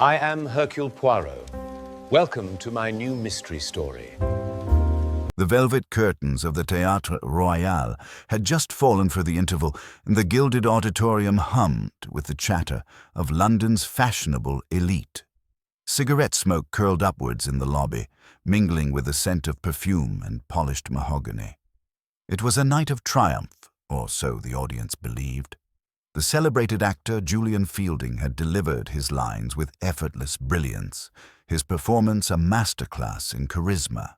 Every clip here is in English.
I am Hercule Poirot. Welcome to my new mystery story. The velvet curtains of the Théâtre Royal had just fallen for the interval, and the gilded auditorium hummed with the chatter of London's fashionable elite. Cigarette smoke curled upwards in the lobby, mingling with the scent of perfume and polished mahogany. It was a night of triumph, or so the audience believed. The celebrated actor Julian Fielding had delivered his lines with effortless brilliance, his performance a masterclass in charisma.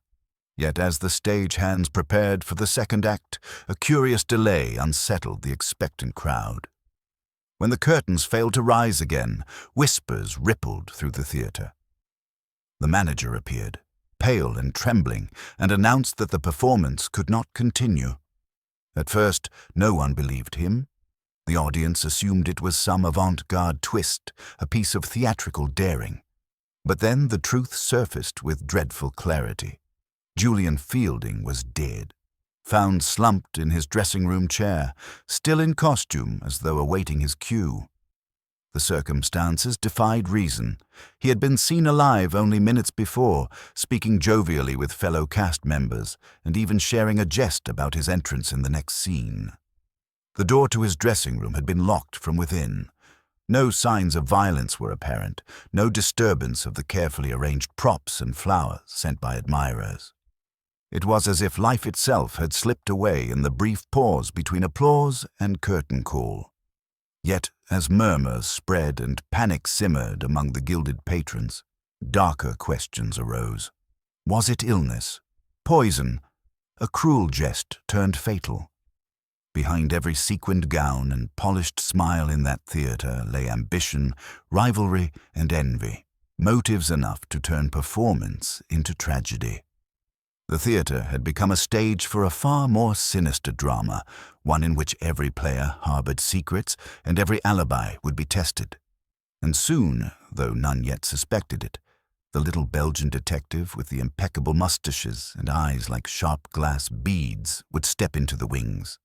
Yet as the stage hands prepared for the second act, a curious delay unsettled the expectant crowd. When the curtains failed to rise again, whispers rippled through the theatre. The manager appeared, pale and trembling, and announced that the performance could not continue. At first, no one believed him. The audience assumed it was some avant-garde twist, a piece of theatrical daring. But then the truth surfaced with dreadful clarity. Julian Fielding was dead, found slumped in his dressing-room chair, still in costume as though awaiting his cue. The circumstances defied reason. He had been seen alive only minutes before, speaking jovially with fellow cast members, and even sharing a jest about his entrance in the next scene. The door to his dressing room had been locked from within. No signs of violence were apparent, no disturbance of the carefully arranged props and flowers sent by admirers. It was as if life itself had slipped away in the brief pause between applause and curtain call. Yet, as murmurs spread and panic simmered among the gilded patrons, darker questions arose. Was it illness? Poison? A cruel jest turned fatal? Behind every sequined gown and polished smile in that theatre lay ambition, rivalry, and envy, motives enough to turn performance into tragedy. The theatre had become a stage for a far more sinister drama, one in which every player harbored secrets and every alibi would be tested. And soon, though none yet suspected it, the little Belgian detective with the impeccable moustaches and eyes like sharp glass beads would step into the wings.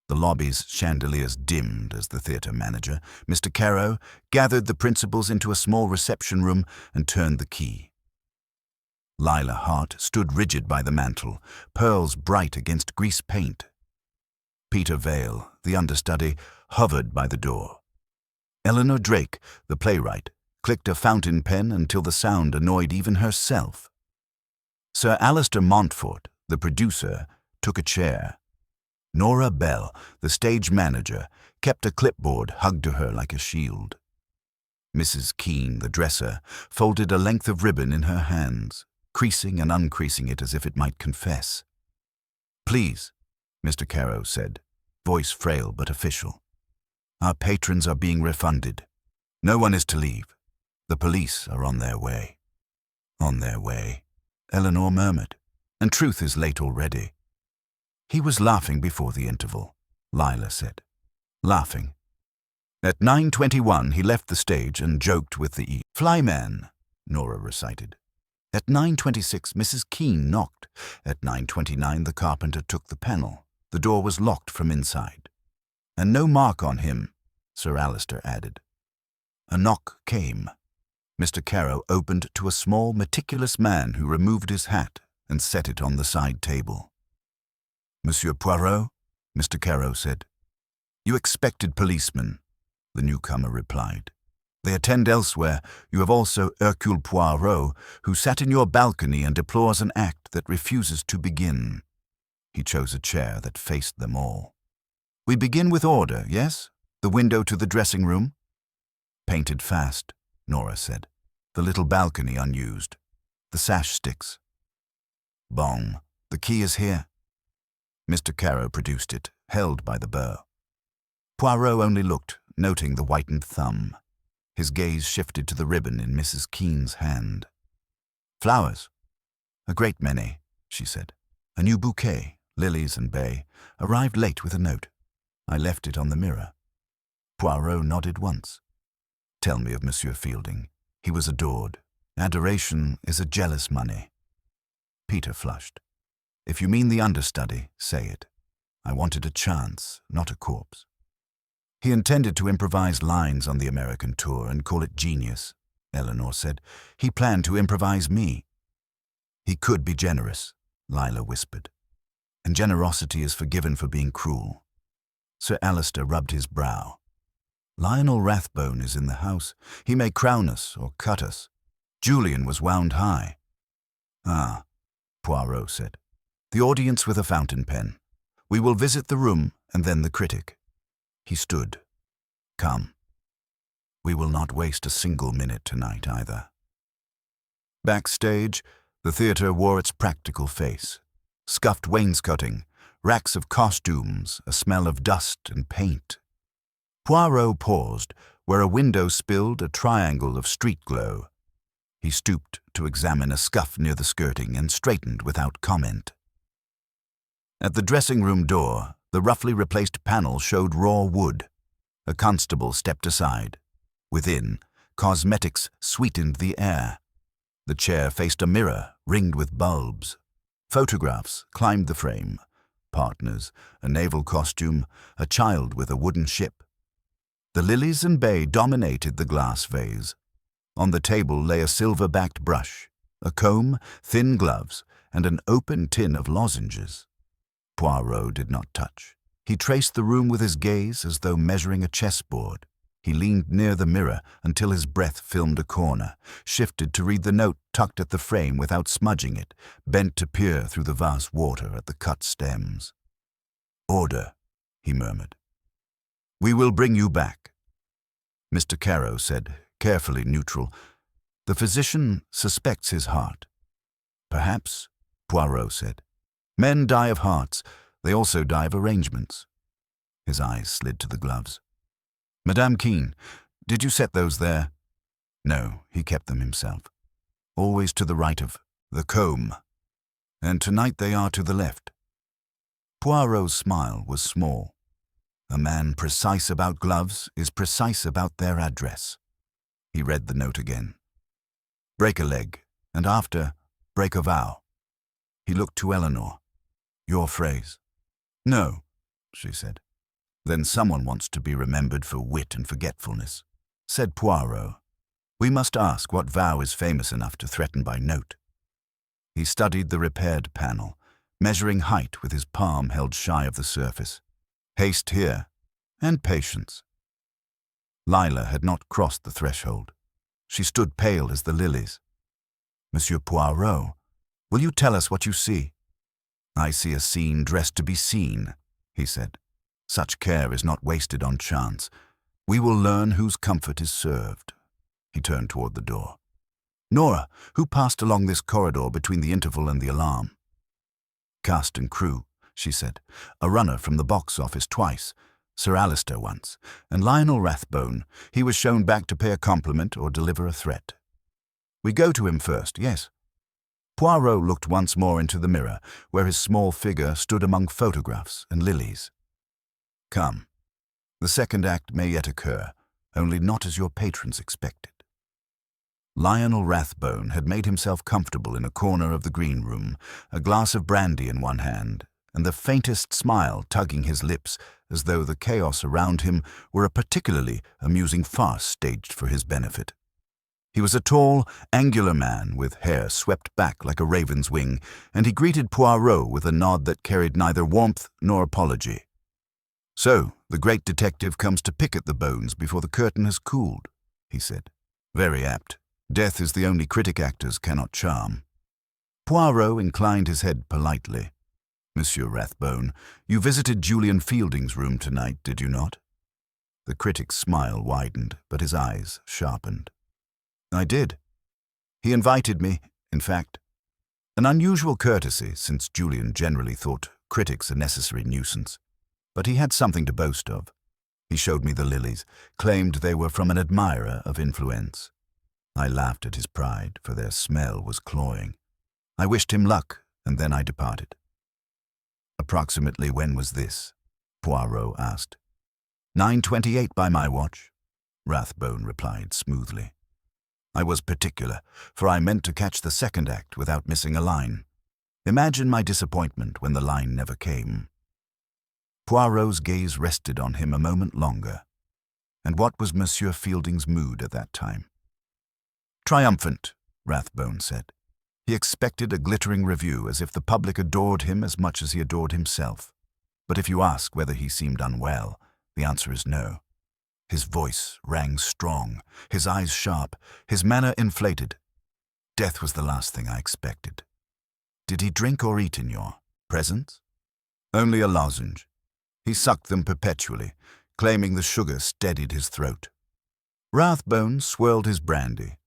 The lobby's chandeliers dimmed as the theatre manager, Mr. Caro, gathered the principals into a small reception room and turned the key. Lila Hart stood rigid by the mantel, pearls bright against grease paint. Peter Vale, the understudy, hovered by the door. Eleanor Drake, the playwright, clicked a fountain pen until the sound annoyed even herself. Sir Alistair Montfort, the producer, took a chair. Nora Bell, the stage manager, kept a clipboard hugged to her like a shield. Mrs. Keene, the dresser, folded a length of ribbon in her hands, creasing and uncreasing it as if it might confess. "Please," Mr. Caro said, voice frail but official. "Our patrons are being refunded. No one is to leave. The police are on their way." "On their way," Eleanor murmured, "and truth is late already." "He was laughing before the interval," Lila said. "Laughing. At 9:21 he left the stage and joked with the flyman," Nora recited. At 9:26 Mrs. Keene knocked. At 9:29 the carpenter took the panel. The door was locked from inside. "And no mark on him," Sir Alistair added. A knock came. Mr. Caro opened to a small, meticulous man who removed his hat and set it on the side table. "Monsieur Poirot," Mr. Caro said. "You expected policemen," the newcomer replied. "They attend elsewhere. You have also Hercule Poirot, who sat in your balcony and deplores an act that refuses to begin." He chose a chair that faced them all. "We begin with order, yes? The window to the dressing room?" "Painted fast," Nora said. "The little balcony unused. The sash sticks." "Bong. The key is here." Mr. Caro produced it, held by the bow. Poirot only looked, noting the whitened thumb. His gaze shifted to the ribbon in Mrs. Keene's hand. "Flowers?" "A great many," she said. "A new bouquet, lilies and bay, arrived late with a note. I left it on the mirror." Poirot nodded once. "Tell me of Monsieur Fielding. He was adored. Adoration is a jealous money." Peter flushed. "If you mean the understudy, say it. I wanted a chance, not a corpse." He intended to improvise lines on the American tour and call it genius. Eleanor said. He planned to improvise me. He could be generous, Lila whispered. And generosity is forgiven for being cruel. Sir Alistair rubbed his brow. Lionel Rathbone is in the house. He may crown us or cut us. Julian was wound high. Ah, Poirot said. The audience with a fountain pen. We will visit the room and then the critic. He stood. Come. We will not waste a single minute tonight either. Backstage, the theatre wore its practical face. Scuffed wainscoting, racks of costumes, a smell of dust and paint. Poirot paused where a window spilled a triangle of street glow. He stooped to examine a scuff near the skirting and straightened without comment. At the dressing-room door, the roughly replaced panel showed raw wood. A constable stepped aside. Within, cosmetics sweetened the air. The chair faced a mirror ringed with bulbs. Photographs climbed the frame. Partners, a naval costume, a child with a wooden ship. The lilies and bay dominated the glass vase. On the table lay a silver-backed brush, a comb, thin gloves, and an open tin of lozenges. Poirot did not touch. He traced the room with his gaze as though measuring a chessboard. He leaned near the mirror until his breath filmed a corner, shifted to read the note tucked at the frame without smudging it, bent to peer through the vast water at the cut stems. Order, he murmured. We will bring you back. Mr. Caro said, carefully neutral. The physician suspects his heart. Perhaps, Poirot said. Men die of hearts. They also die of arrangements. His eyes slid to the gloves. Madame Keene, did you set those there? No, he kept them himself. Always to the right of the comb. And tonight they are to the left. Poirot's smile was small. A man precise about gloves is precise about their address. He read the note again. Break a leg, and after, break a vow. He looked to Eleanor. Your phrase. No, she said. Then someone wants to be remembered for wit and forgetfulness, said Poirot. We must ask what vow is famous enough to threaten by note. He studied the repaired panel, measuring height with his palm held shy of the surface. Haste here, and patience. Lila had not crossed the threshold. She stood pale as the lilies. Monsieur Poirot, will you tell us what you see? I see a scene dressed to be seen, he said. Such care is not wasted on chance. We will learn whose comfort is served. He turned toward the door. Nora, who passed along this corridor between the interval and the alarm? Cast and crew, she said. A runner from the box office twice. Sir Alistair once. And Lionel Rathbone. He was shown back to pay a compliment or deliver a threat. We go to him first, yes. Poirot looked once more into the mirror, where his small figure stood among photographs and lilies. Come. The second act may yet occur, only not as your patrons expected. Lionel Rathbone had made himself comfortable in a corner of the green room, a glass of brandy in one hand, and the faintest smile tugging his lips as though the chaos around him were a particularly amusing farce staged for his benefit. He was a tall, angular man with hair swept back like a raven's wing, and he greeted Poirot with a nod that carried neither warmth nor apology. So, the great detective comes to pick at the bones before the curtain has cooled, he said. Very apt. Death is the only critic actors cannot charm. Poirot inclined his head politely. Monsieur Rathbone, you visited Julian Fielding's room tonight, did you not? The critic's smile widened, but his eyes sharpened. I did. He invited me, in fact. An unusual courtesy, since Julian generally thought critics a necessary nuisance. But he had something to boast of. He showed me the lilies, claimed they were from an admirer of influence. I laughed at his pride, for their smell was cloying. I wished him luck, and then I departed. Approximately when was this? Poirot asked. 9:28 by my watch, Rathbone replied smoothly. I was particular, for I meant to catch the second act without missing a line. Imagine my disappointment when the line never came. Poirot's gaze rested on him a moment longer. And what was Monsieur Fielding's mood at that time? Triumphant, Rathbone said. He expected a glittering review, as if the public adored him as much as he adored himself. But if you ask whether he seemed unwell, the answer is no. His voice rang strong, his eyes sharp, his manner inflated. Death was the last thing I expected. Did he drink or eat in your presence? Only a lozenge. He sucked them perpetually, claiming the sugar steadied his throat. Rathbone swirled his brandy.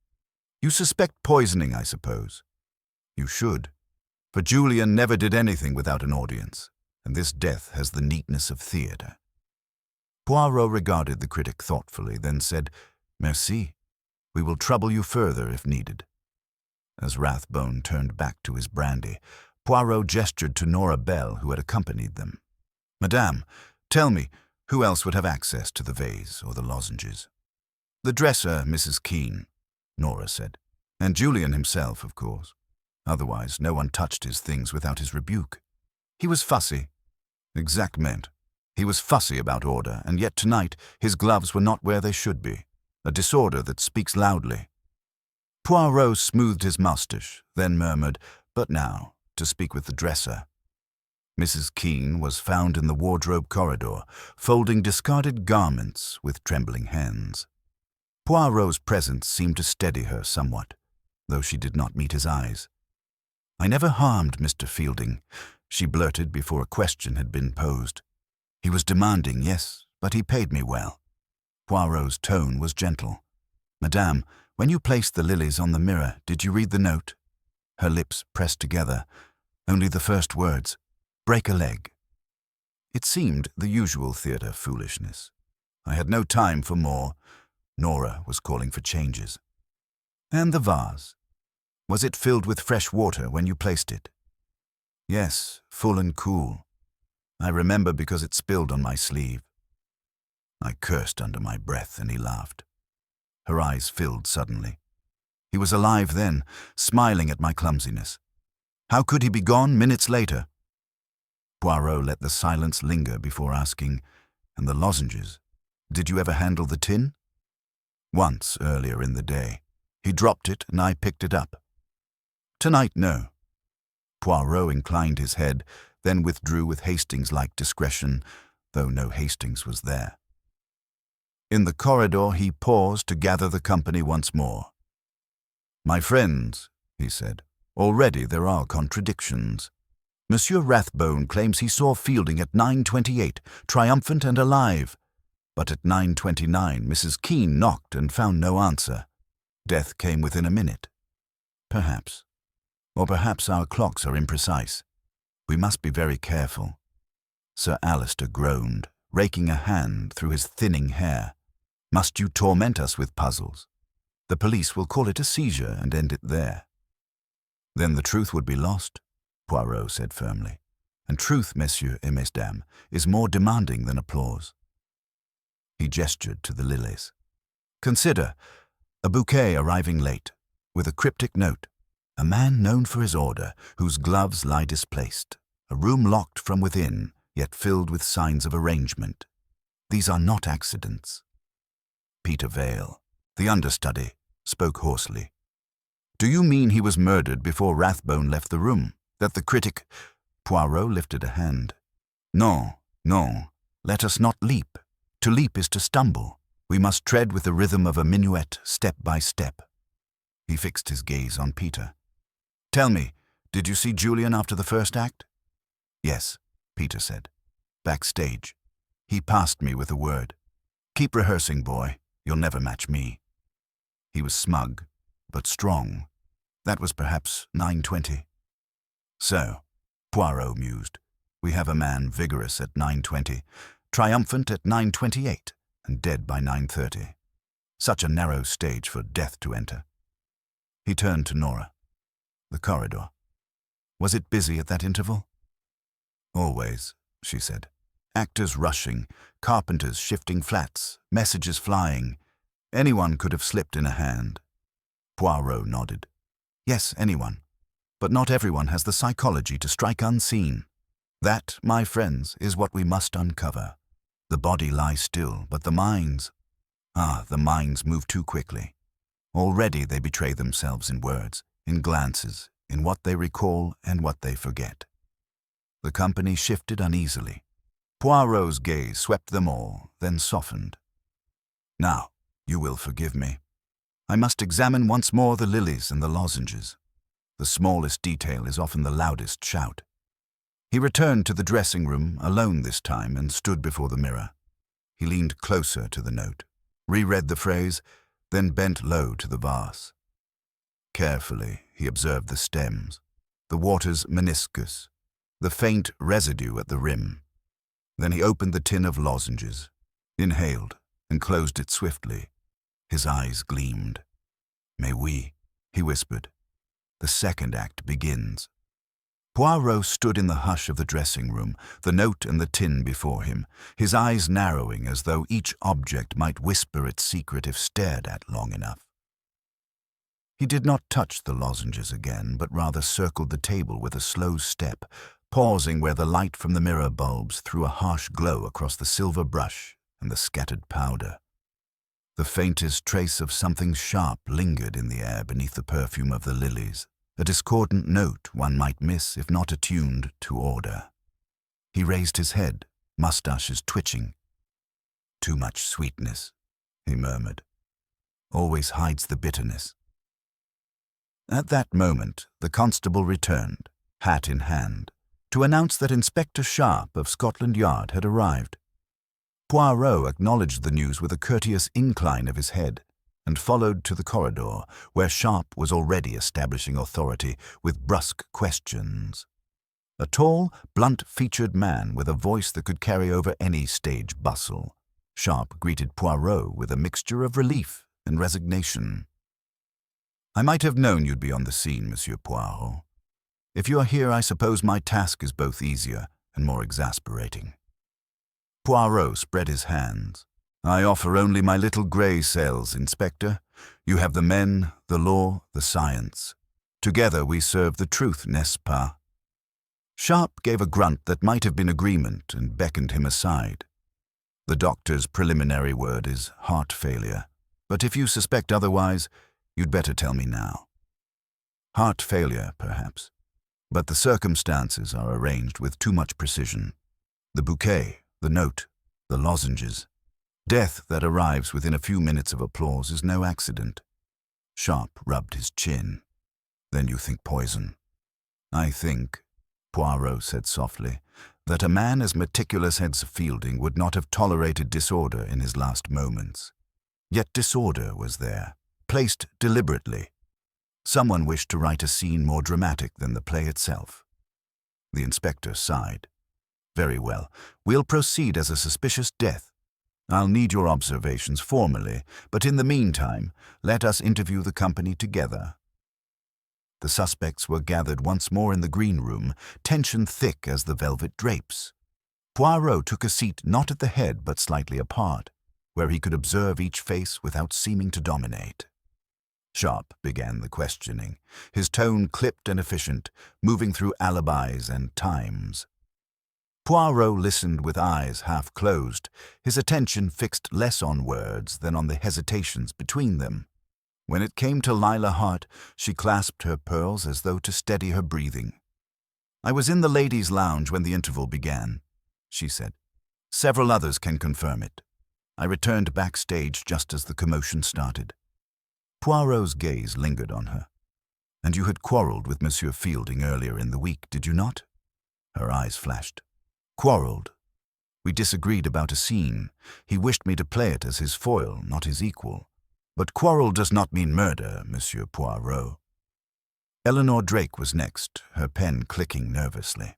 You suspect poisoning, I suppose? You should, for Julian never did anything without an audience, and this death has the neatness of theatre. Poirot regarded the critic thoughtfully, then said, Merci. We will trouble you further if needed. As Rathbone turned back to his brandy, Poirot gestured to Nora Bell, who had accompanied them. Madame, tell me, who else would have access to the vase or the lozenges? The dresser, Mrs. Keene, Nora said, and Julian himself, of course. Otherwise, no one touched his things without his rebuke. He was fussy. Exactement. He was fussy about order, and yet tonight his gloves were not where they should be, a disorder that speaks loudly. Poirot smoothed his moustache, then murmured, but now, to speak with the dresser. Mrs. Keene was found in the wardrobe corridor, folding discarded garments with trembling hands. Poirot's presence seemed to steady her somewhat, though she did not meet his eyes. I never harmed Mr. Fielding, she blurted before a question had been posed. He was demanding, yes, but he paid me well. Poirot's tone was gentle. Madame, when you placed the lilies on the mirror, did you read the note? Her lips pressed together. Only the first words, break a leg. It seemed the usual theatre foolishness. I had no time for more. Nora was calling for changes. And the vase? Was it filled with fresh water when you placed it? Yes, full and cool. I remember because it spilled on my sleeve. I cursed under my breath, and he laughed. Her eyes filled suddenly. He was alive then, smiling at my clumsiness. How could he be gone minutes later? Poirot let the silence linger before asking, and the lozenges? Did you ever handle the tin? Once, earlier in the day. He dropped it, and I picked it up. Tonight, no. Poirot inclined his head, then withdrew with Hastings-like discretion, though no Hastings was there. In the corridor he paused to gather the company once more. My friends, he said, already there are contradictions. Monsieur Rathbone claims he saw Fielding at 9:28, triumphant and alive. But at 9:29 Mrs. Keene knocked and found no answer. Death came within a minute. Perhaps. Or perhaps our clocks are imprecise. We must be very careful. Sir Alister groaned, raking a hand through his thinning hair. Must you torment us with puzzles? The police will call it a seizure and end it there. Then the truth would be lost, Poirot said firmly. And truth, messieurs et mesdames, is more demanding than applause. He gestured to the lilies. Consider, a bouquet arriving late, with a cryptic note. A man known for his order, whose gloves lie displaced. A room locked from within, yet filled with signs of arrangement. These are not accidents. Peter Vale, the understudy, spoke hoarsely. Do you mean he was murdered before Rathbone left the room? That the critic... Poirot lifted a hand. No, no, let us not leap. To leap is to stumble. We must tread with the rhythm of a minuet, step by step. He fixed his gaze on Peter. Tell me, did you see Julian after the first act? Yes, Peter said. Backstage. He passed me with a word. Keep rehearsing, boy. You'll never match me. He was smug, but strong. That was perhaps 9:20. So, Poirot mused, we have a man vigorous at 9:20, triumphant at 9:28, and dead by 9:30. Such a narrow stage for death to enter. He turned to Nora. The corridor. Was it busy at that interval? Always, she said. Actors rushing, carpenters shifting flats, messages flying. Anyone could have slipped in a hand. Poirot nodded. Yes, anyone. But not everyone has the psychology to strike unseen. That, my friends, is what we must uncover. The body lies still, but the minds... the minds move too quickly. Already they betray themselves in words, in glances, in what they recall and what they forget. The company shifted uneasily. Poirot's gaze swept them all, then softened. Now, you will forgive me. I must examine once more the lilies and the lozenges. The smallest detail is often the loudest shout. He returned to the dressing room, alone this time, and stood before the mirror. He leaned closer to the note, reread the phrase, then bent low to the vase. Carefully, he observed the stems, the water's meniscus, the faint residue at the rim. Then he opened the tin of lozenges, inhaled, and closed it swiftly. His eyes gleamed. "Mais oui," he whispered. "The second act begins." Poirot stood in the hush of the dressing room, the note and the tin before him, his eyes narrowing as though each object might whisper its secret if stared at long enough. He did not touch the lozenges again, but rather circled the table with a slow step, pausing where the light from the mirror bulbs threw a harsh glow across the silver brush and the scattered powder. The faintest trace of something sharp lingered in the air beneath the perfume of the lilies, a discordant note one might miss if not attuned to order. He raised his head, mustaches twitching. "Too much sweetness," he murmured. "Always hides the bitterness." At that moment, the constable returned, hat in hand, to announce that Inspector Sharp of Scotland Yard had arrived. Poirot acknowledged the news with a courteous incline of his head and followed to the corridor, where Sharp was already establishing authority with brusque questions. A tall, blunt-featured man with a voice that could carry over any stage bustle, Sharp greeted Poirot with a mixture of relief and resignation. "I might have known you'd be on the scene, Monsieur Poirot. If you are here, I suppose my task is both easier and more exasperating." Poirot spread his hands. "I offer only my little grey cells, Inspector. You have the men, the law, the science. Together we serve the truth, n'est-ce pas?" Sharp gave a grunt that might have been agreement and beckoned him aside. "The doctor's preliminary word is heart failure, but if you suspect otherwise, you'd better tell me now." "Heart failure, perhaps, but the circumstances are arranged with too much precision. The bouquet, the note, the lozenges. Death that arrives within a few minutes of applause is no accident." Sharp rubbed his chin. "Then you think poison?" "I think," Poirot said softly, "that a man as meticulous as Fielding would not have tolerated disorder in his last moments. Yet disorder was there, placed deliberately. Someone wished to write a scene more dramatic than the play itself." The inspector sighed. "Very well, we'll proceed as a suspicious death. I'll need your observations formally, but in the meantime, let us interview the company together." The suspects were gathered once more in the green room, tension thick as the velvet drapes. Poirot took a seat not at the head but slightly apart, where he could observe each face without seeming to dominate. Sharp began the questioning, his tone clipped and efficient, moving through alibis and times. Poirot listened with eyes half closed, his attention fixed less on words than on the hesitations between them. When it came to Lila Hart, she clasped her pearls as though to steady her breathing. "I was in the ladies' lounge when the interval began," she said. "Several others can confirm it. I returned backstage just as the commotion started." Poirot's gaze lingered on her. "And you had quarrelled with Monsieur Fielding earlier in the week, did you not?" Her eyes flashed. "Quarrelled. We disagreed about a scene. He wished me to play it as his foil, not his equal. But quarrel does not mean murder, Monsieur Poirot." Eleanor Drake was next, her pen clicking nervously.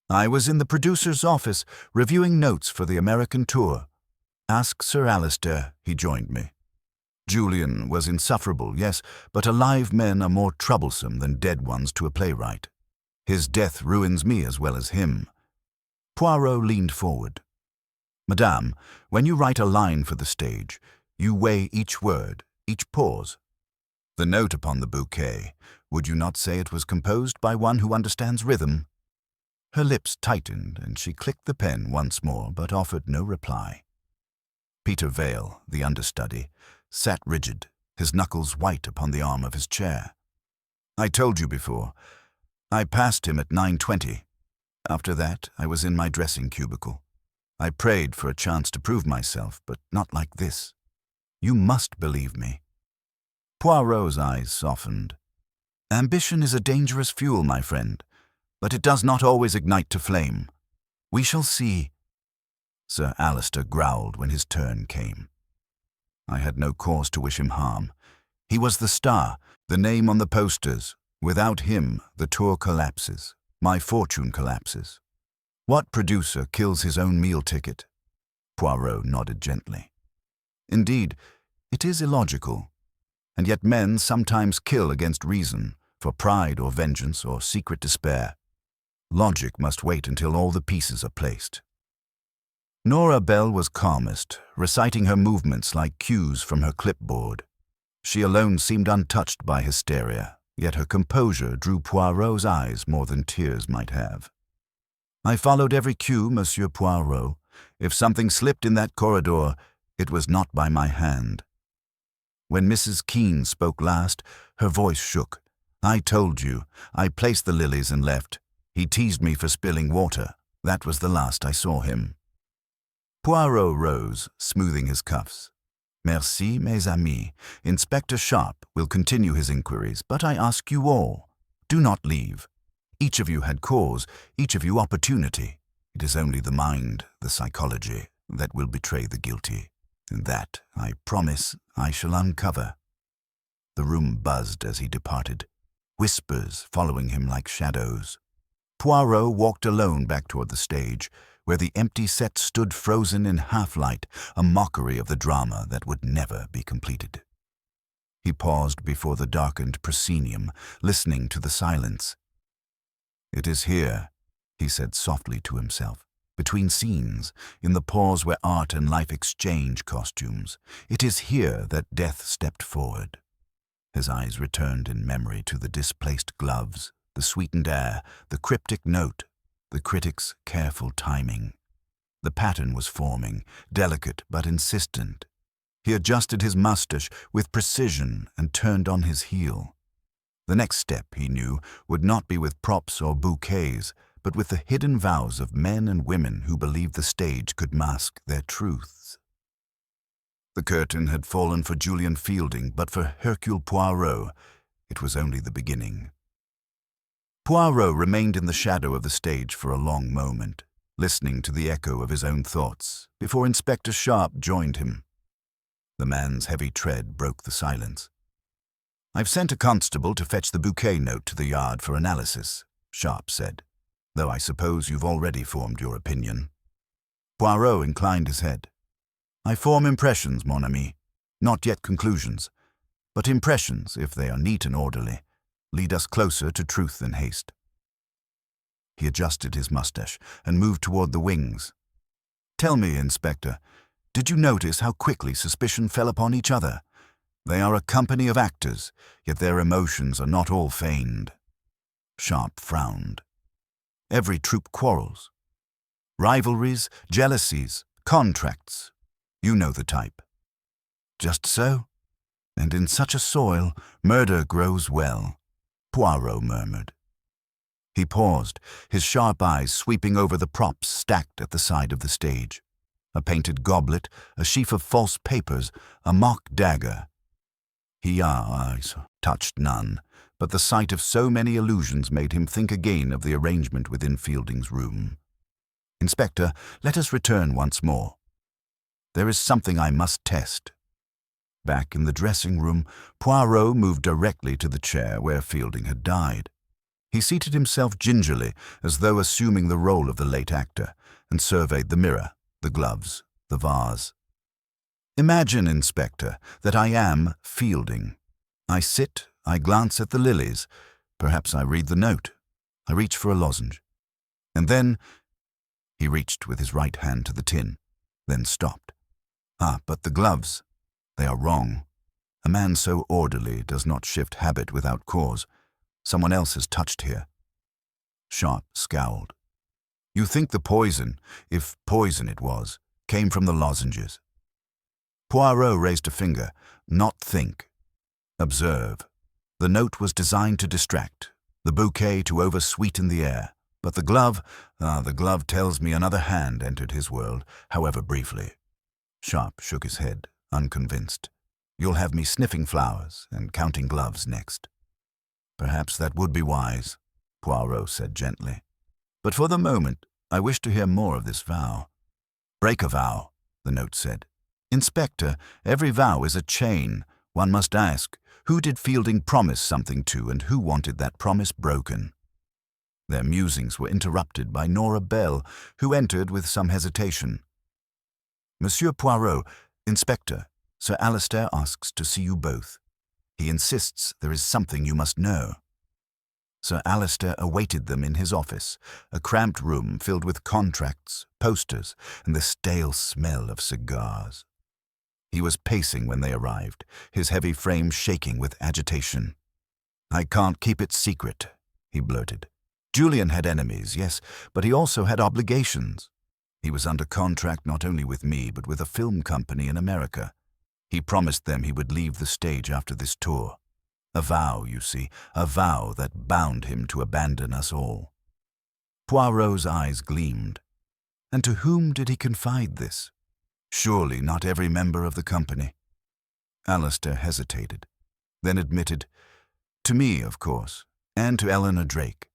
"I was in the producer's office, reviewing notes for the American tour. Ask Sir Alistair, he joined me. Julian was insufferable, yes, but alive men are more troublesome than dead ones to a playwright. His death ruins me as well as him." Poirot leaned forward. "Madame, when you write a line for the stage, you weigh each word, each pause. The note upon the bouquet, would you not say it was composed by one who understands rhythm?" Her lips tightened, and she clicked the pen once more, but offered no reply. Peter Vale, the understudy, sat rigid, his knuckles white upon the arm of his chair. "I told you before. I passed him at 9:20. After that, I was in my dressing cubicle. I prayed for a chance to prove myself, but not like this. You must believe me." Poirot's eyes softened. "Ambition is a dangerous fuel, my friend, but it does not always ignite to flame. We shall see." Sir Alistair growled when his turn came. I had no cause to wish him harm. He was the star, the name on the posters. Without him, the tour collapses. My fortune collapses. What producer kills his own meal ticket? Poirot nodded gently. Indeed, it is illogical. And yet men sometimes kill against reason, for pride or vengeance or secret despair. Logic must wait until all the pieces are placed. Nora Bell was calmest, reciting her movements like cues from her clipboard. She alone seemed untouched by hysteria, yet her composure drew Poirot's eyes more than tears might have. "I followed every cue, Monsieur Poirot. If something slipped in that corridor, it was not by my hand." When Mrs. Keene spoke last, her voice shook. "I told you. I placed the lilies and left. He teased me for spilling water. That was the last I saw him." Poirot rose, smoothing his cuffs. "Merci, mes amis. Inspector Sharp will continue his inquiries, but I ask you all, do not leave. Each of you had cause, each of you opportunity. It is only the mind, the psychology, that will betray the guilty. And that, I promise, I shall uncover." The room buzzed as he departed, whispers following him like shadows. Poirot walked alone back toward the stage, where the empty set stood frozen in half-light, a mockery of the drama that would never be completed. He paused before the darkened proscenium, listening to the silence. "It is here," he said softly to himself, "between scenes, in the pause where art and life exchange costumes. It is here that death stepped forward." His eyes returned in memory to the displaced gloves, the sweetened air, the cryptic note, the critic's careful timing. The pattern was forming, delicate but insistent. He adjusted his moustache with precision and turned on his heel. The next step, he knew, would not be with props or bouquets, but with the hidden vows of men and women who believed the stage could mask their truths. The curtain had fallen for Julian Fielding, but for Hercule Poirot, it was only the beginning. Poirot remained in the shadow of the stage for a long moment, listening to the echo of his own thoughts, before Inspector Sharp joined him. The man's heavy tread broke the silence. "I've sent a constable to fetch the bouquet note to the yard for analysis," Sharp said, "though I suppose you've already formed your opinion." Poirot inclined his head. "I form impressions, mon ami, not yet conclusions, but impressions, if they are neat and orderly, lead us closer to truth than haste." He adjusted his mustache and moved toward the wings. "Tell me, Inspector, did you notice how quickly suspicion fell upon each other? They are a company of actors, yet their emotions are not all feigned." Sharp frowned. "Every troupe quarrels. Rivalries, jealousies, contracts. You know the type." "Just so. And in such a soil, murder grows well," Poirot murmured. He paused, his sharp eyes sweeping over the props stacked at the side of the stage. A painted goblet, a sheaf of false papers, a mock dagger. His eyes touched none, but the sight of so many illusions made him think again of the arrangement within Fielding's room. "Inspector, let us return once more. There is something I must test." Back in the dressing room, Poirot moved directly to the chair where Fielding had died. He seated himself gingerly, as though assuming the role of the late actor, and surveyed the mirror, the gloves, the vase. "Imagine, Inspector, that I am Fielding. I sit, I glance at the lilies, perhaps I read the note, I reach for a lozenge. And then—" He reached with his right hand to the tin, then stopped. "Ah, but the gloves. They are wrong. A man so orderly does not shift habit without cause. Someone else has touched here." Sharp scowled. "You think the poison, if poison it was, came from the lozenges?" Poirot raised a finger. "Not think. Observe. The note was designed to distract, the bouquet to over-sweeten the air, but the glove tells me another hand entered his world, however briefly. Sharp shook his head, unconvinced. You'll have me sniffing flowers and counting gloves next. Perhaps that would be wise, Poirot said gently. But for the moment, I wish to hear more of this vow. Break a vow, the note said. Inspector, every vow is a chain. One must ask, who did Fielding promise something to and who wanted that promise broken? Their musings were interrupted by Nora Bell, who entered with some hesitation. Monsieur Poirot, Inspector, Sir Alistair asks to see you both. He insists there is something you must know. Sir Alistair awaited them in his office, a cramped room filled with contracts, posters, and the stale smell of cigars. He was pacing when they arrived, his heavy frame shaking with agitation. I can't keep it secret, he blurted. Julian had enemies, yes, but he also had obligations. He was under contract not only with me, but with a film company in America. He promised them he would leave the stage after this tour. A vow, you see, a vow that bound him to abandon us all. Poirot's eyes gleamed. And to whom did he confide this? Surely not every member of the company. Alistair hesitated, then admitted, to me, of course, and to Eleanor Drake.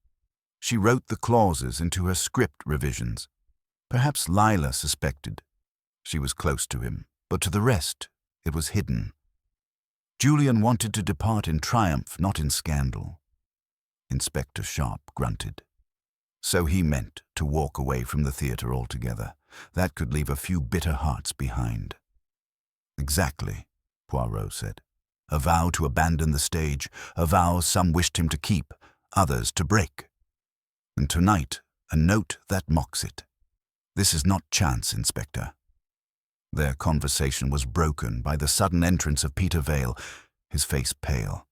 She wrote the clauses into her script revisions. Perhaps Lila suspected. She was close to him, but to the rest, it was hidden. Julian wanted to depart in triumph, not in scandal. Inspector Sharp grunted. So he meant to walk away from the theatre altogether. That could leave a few bitter hearts behind. Exactly, Poirot said. A vow to abandon the stage, a vow some wished him to keep, others to break. And tonight, a note that mocks it. This is not chance, Inspector. Their conversation was broken by the sudden entrance of Peter Vale, his face pale.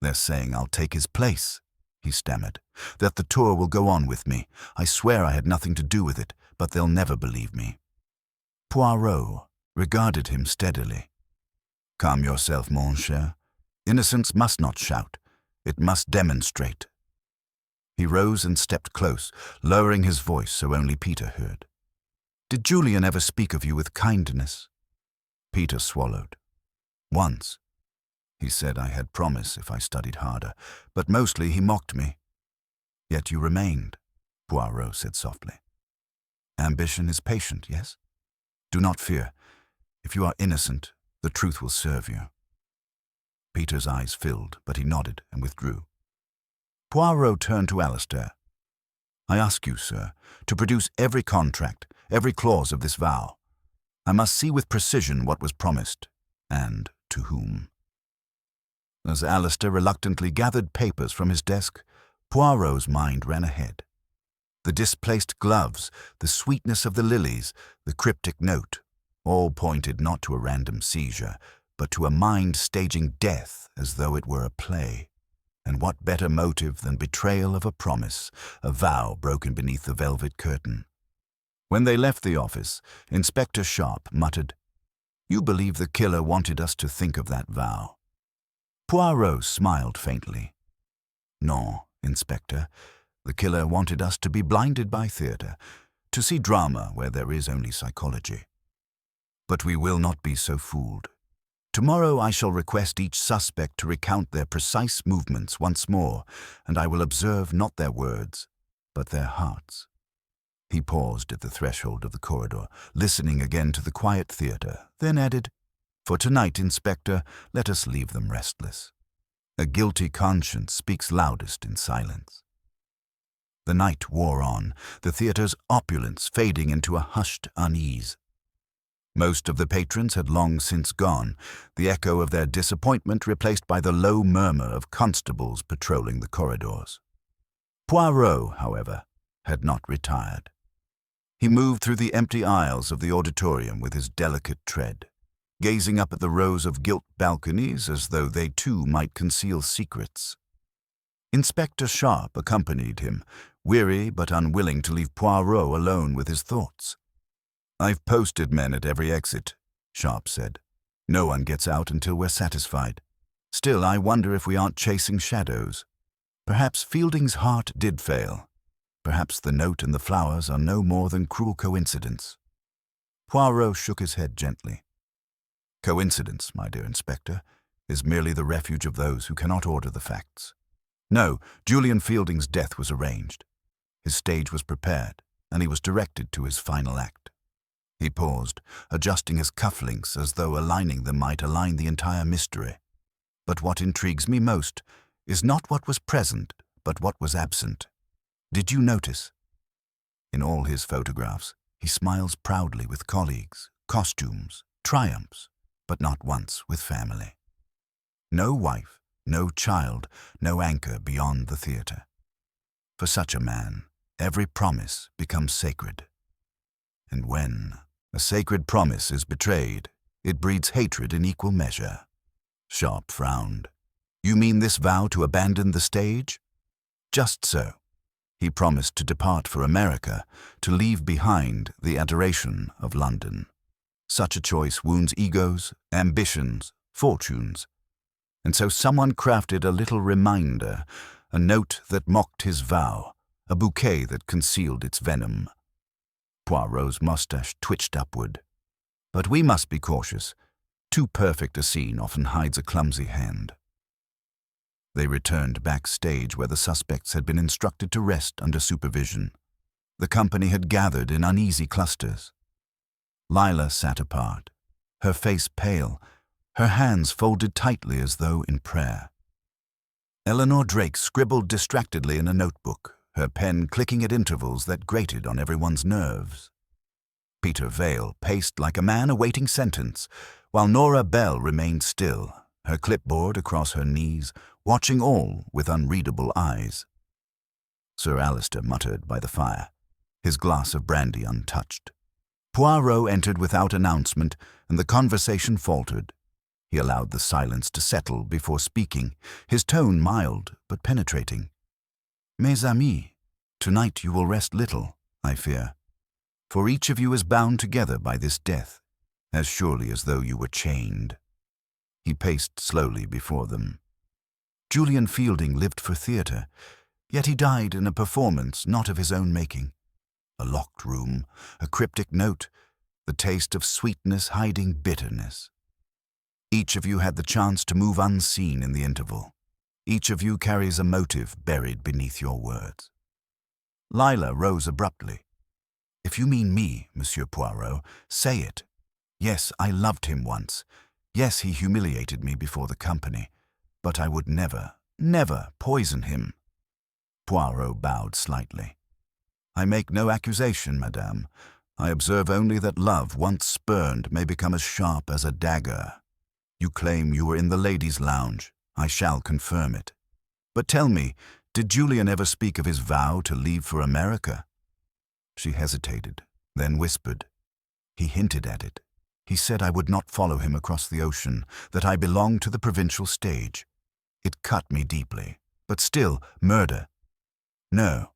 They're saying I'll take his place, he stammered, that the tour will go on with me. I swear I had nothing to do with it, but they'll never believe me. Poirot regarded him steadily. Calm yourself, mon cher. Innocence must not shout. It must demonstrate. He rose and stepped close, lowering his voice so only Peter heard. Did Julian ever speak of you with kindness? Peter swallowed. Once. He said I had promise if I studied harder, but mostly he mocked me. Yet you remained, Poirot said softly. Ambition is patient, yes? Do not fear. If you are innocent, the truth will serve you. Peter's eyes filled, but he nodded and withdrew. Poirot turned to Alistair. I ask you, sir, to produce every contract, every clause of this vow. I must see with precision what was promised, and to whom. As Alistair reluctantly gathered papers from his desk, Poirot's mind ran ahead. The displaced gloves, the sweetness of the lilies, the cryptic note, all pointed not to a random seizure, but to a mind staging death as though it were a play. And what better motive than betrayal of a promise, a vow broken beneath the velvet curtain? When they left the office, Inspector Sharp muttered, You believe the killer wanted us to think of that vow? Poirot smiled faintly. No, Inspector. The killer wanted us to be blinded by theatre, to see drama where there is only psychology. But we will not be so fooled. Tomorrow I shall request each suspect to recount their precise movements once more, and I will observe not their words, but their hearts. He paused at the threshold of the corridor, listening again to the quiet theatre, then added, For tonight, Inspector, let us leave them restless. A guilty conscience speaks loudest in silence. The night wore on, the theatre's opulence fading into a hushed unease. Most of the patrons had long since gone, the echo of their disappointment replaced by the low murmur of constables patrolling the corridors. Poirot, however, had not retired. He moved through the empty aisles of the auditorium with his delicate tread, gazing up at the rows of gilt balconies as though they too might conceal secrets. Inspector Sharp accompanied him, weary but unwilling to leave Poirot alone with his thoughts. I've posted men at every exit, Sharp said. No one gets out until we're satisfied. Still, I wonder if we aren't chasing shadows. Perhaps Fielding's heart did fail. Perhaps the note and the flowers are no more than cruel coincidence. Poirot shook his head gently. Coincidence, my dear Inspector, is merely the refuge of those who cannot order the facts. No, Julian Fielding's death was arranged. His stage was prepared, and he was directed to his final act. He paused, adjusting his cufflinks as though aligning them might align the entire mystery. But what intrigues me most is not what was present, but what was absent. Did you notice? In all his photographs, he smiles proudly with colleagues, costumes, triumphs, but not once with family. No wife, no child, no anchor beyond the theatre. For such a man, every promise becomes sacred. And when a sacred promise is betrayed, it breeds hatred in equal measure. Sharp frowned. You mean this vow to abandon the stage? Just so. He promised to depart for America, to leave behind the adoration of London. Such a choice wounds egos, ambitions, fortunes. And so someone crafted a little reminder, a note that mocked his vow, a bouquet that concealed its venom. Poirot's mustache twitched upward. But we must be cautious. Too perfect a scene often hides a clumsy hand. They returned backstage where the suspects had been instructed to rest under supervision. The company had gathered in uneasy clusters. Lila sat apart, her face pale, her hands folded tightly as though in prayer. Eleanor Drake scribbled distractedly in a notebook, her pen clicking at intervals that grated on everyone's nerves. Peter Vale paced like a man awaiting sentence, while Nora Bell remained still, her clipboard across her knees, watching all with unreadable eyes. Sir Alister muttered by the fire, his glass of brandy untouched. Poirot entered without announcement, and the conversation faltered. He allowed the silence to settle before speaking, his tone mild but penetrating. Mes amis, tonight you will rest little, I fear, for each of you is bound together by this death, as surely as though you were chained. He paced slowly before them. Julian Fielding lived for theatre, yet he died in a performance not of his own making. A locked room, a cryptic note, the taste of sweetness hiding bitterness. Each of you had the chance to move unseen in the interval. Each of you carries a motive buried beneath your words. Lila rose abruptly. If you mean me, Monsieur Poirot, say it. Yes, I loved him once. Yes, he humiliated me before the company. But I would never, never poison him. Poirot bowed slightly. I make no accusation, madame. I observe only that love, once spurned, may become as sharp as a dagger. You claim you were in the ladies' lounge. I shall confirm it. But tell me, did Julian ever speak of his vow to leave for America? She hesitated, then whispered. He hinted at it. He said I would not follow him across the ocean, that I belonged to the provincial stage. It cut me deeply, but still, murder. No.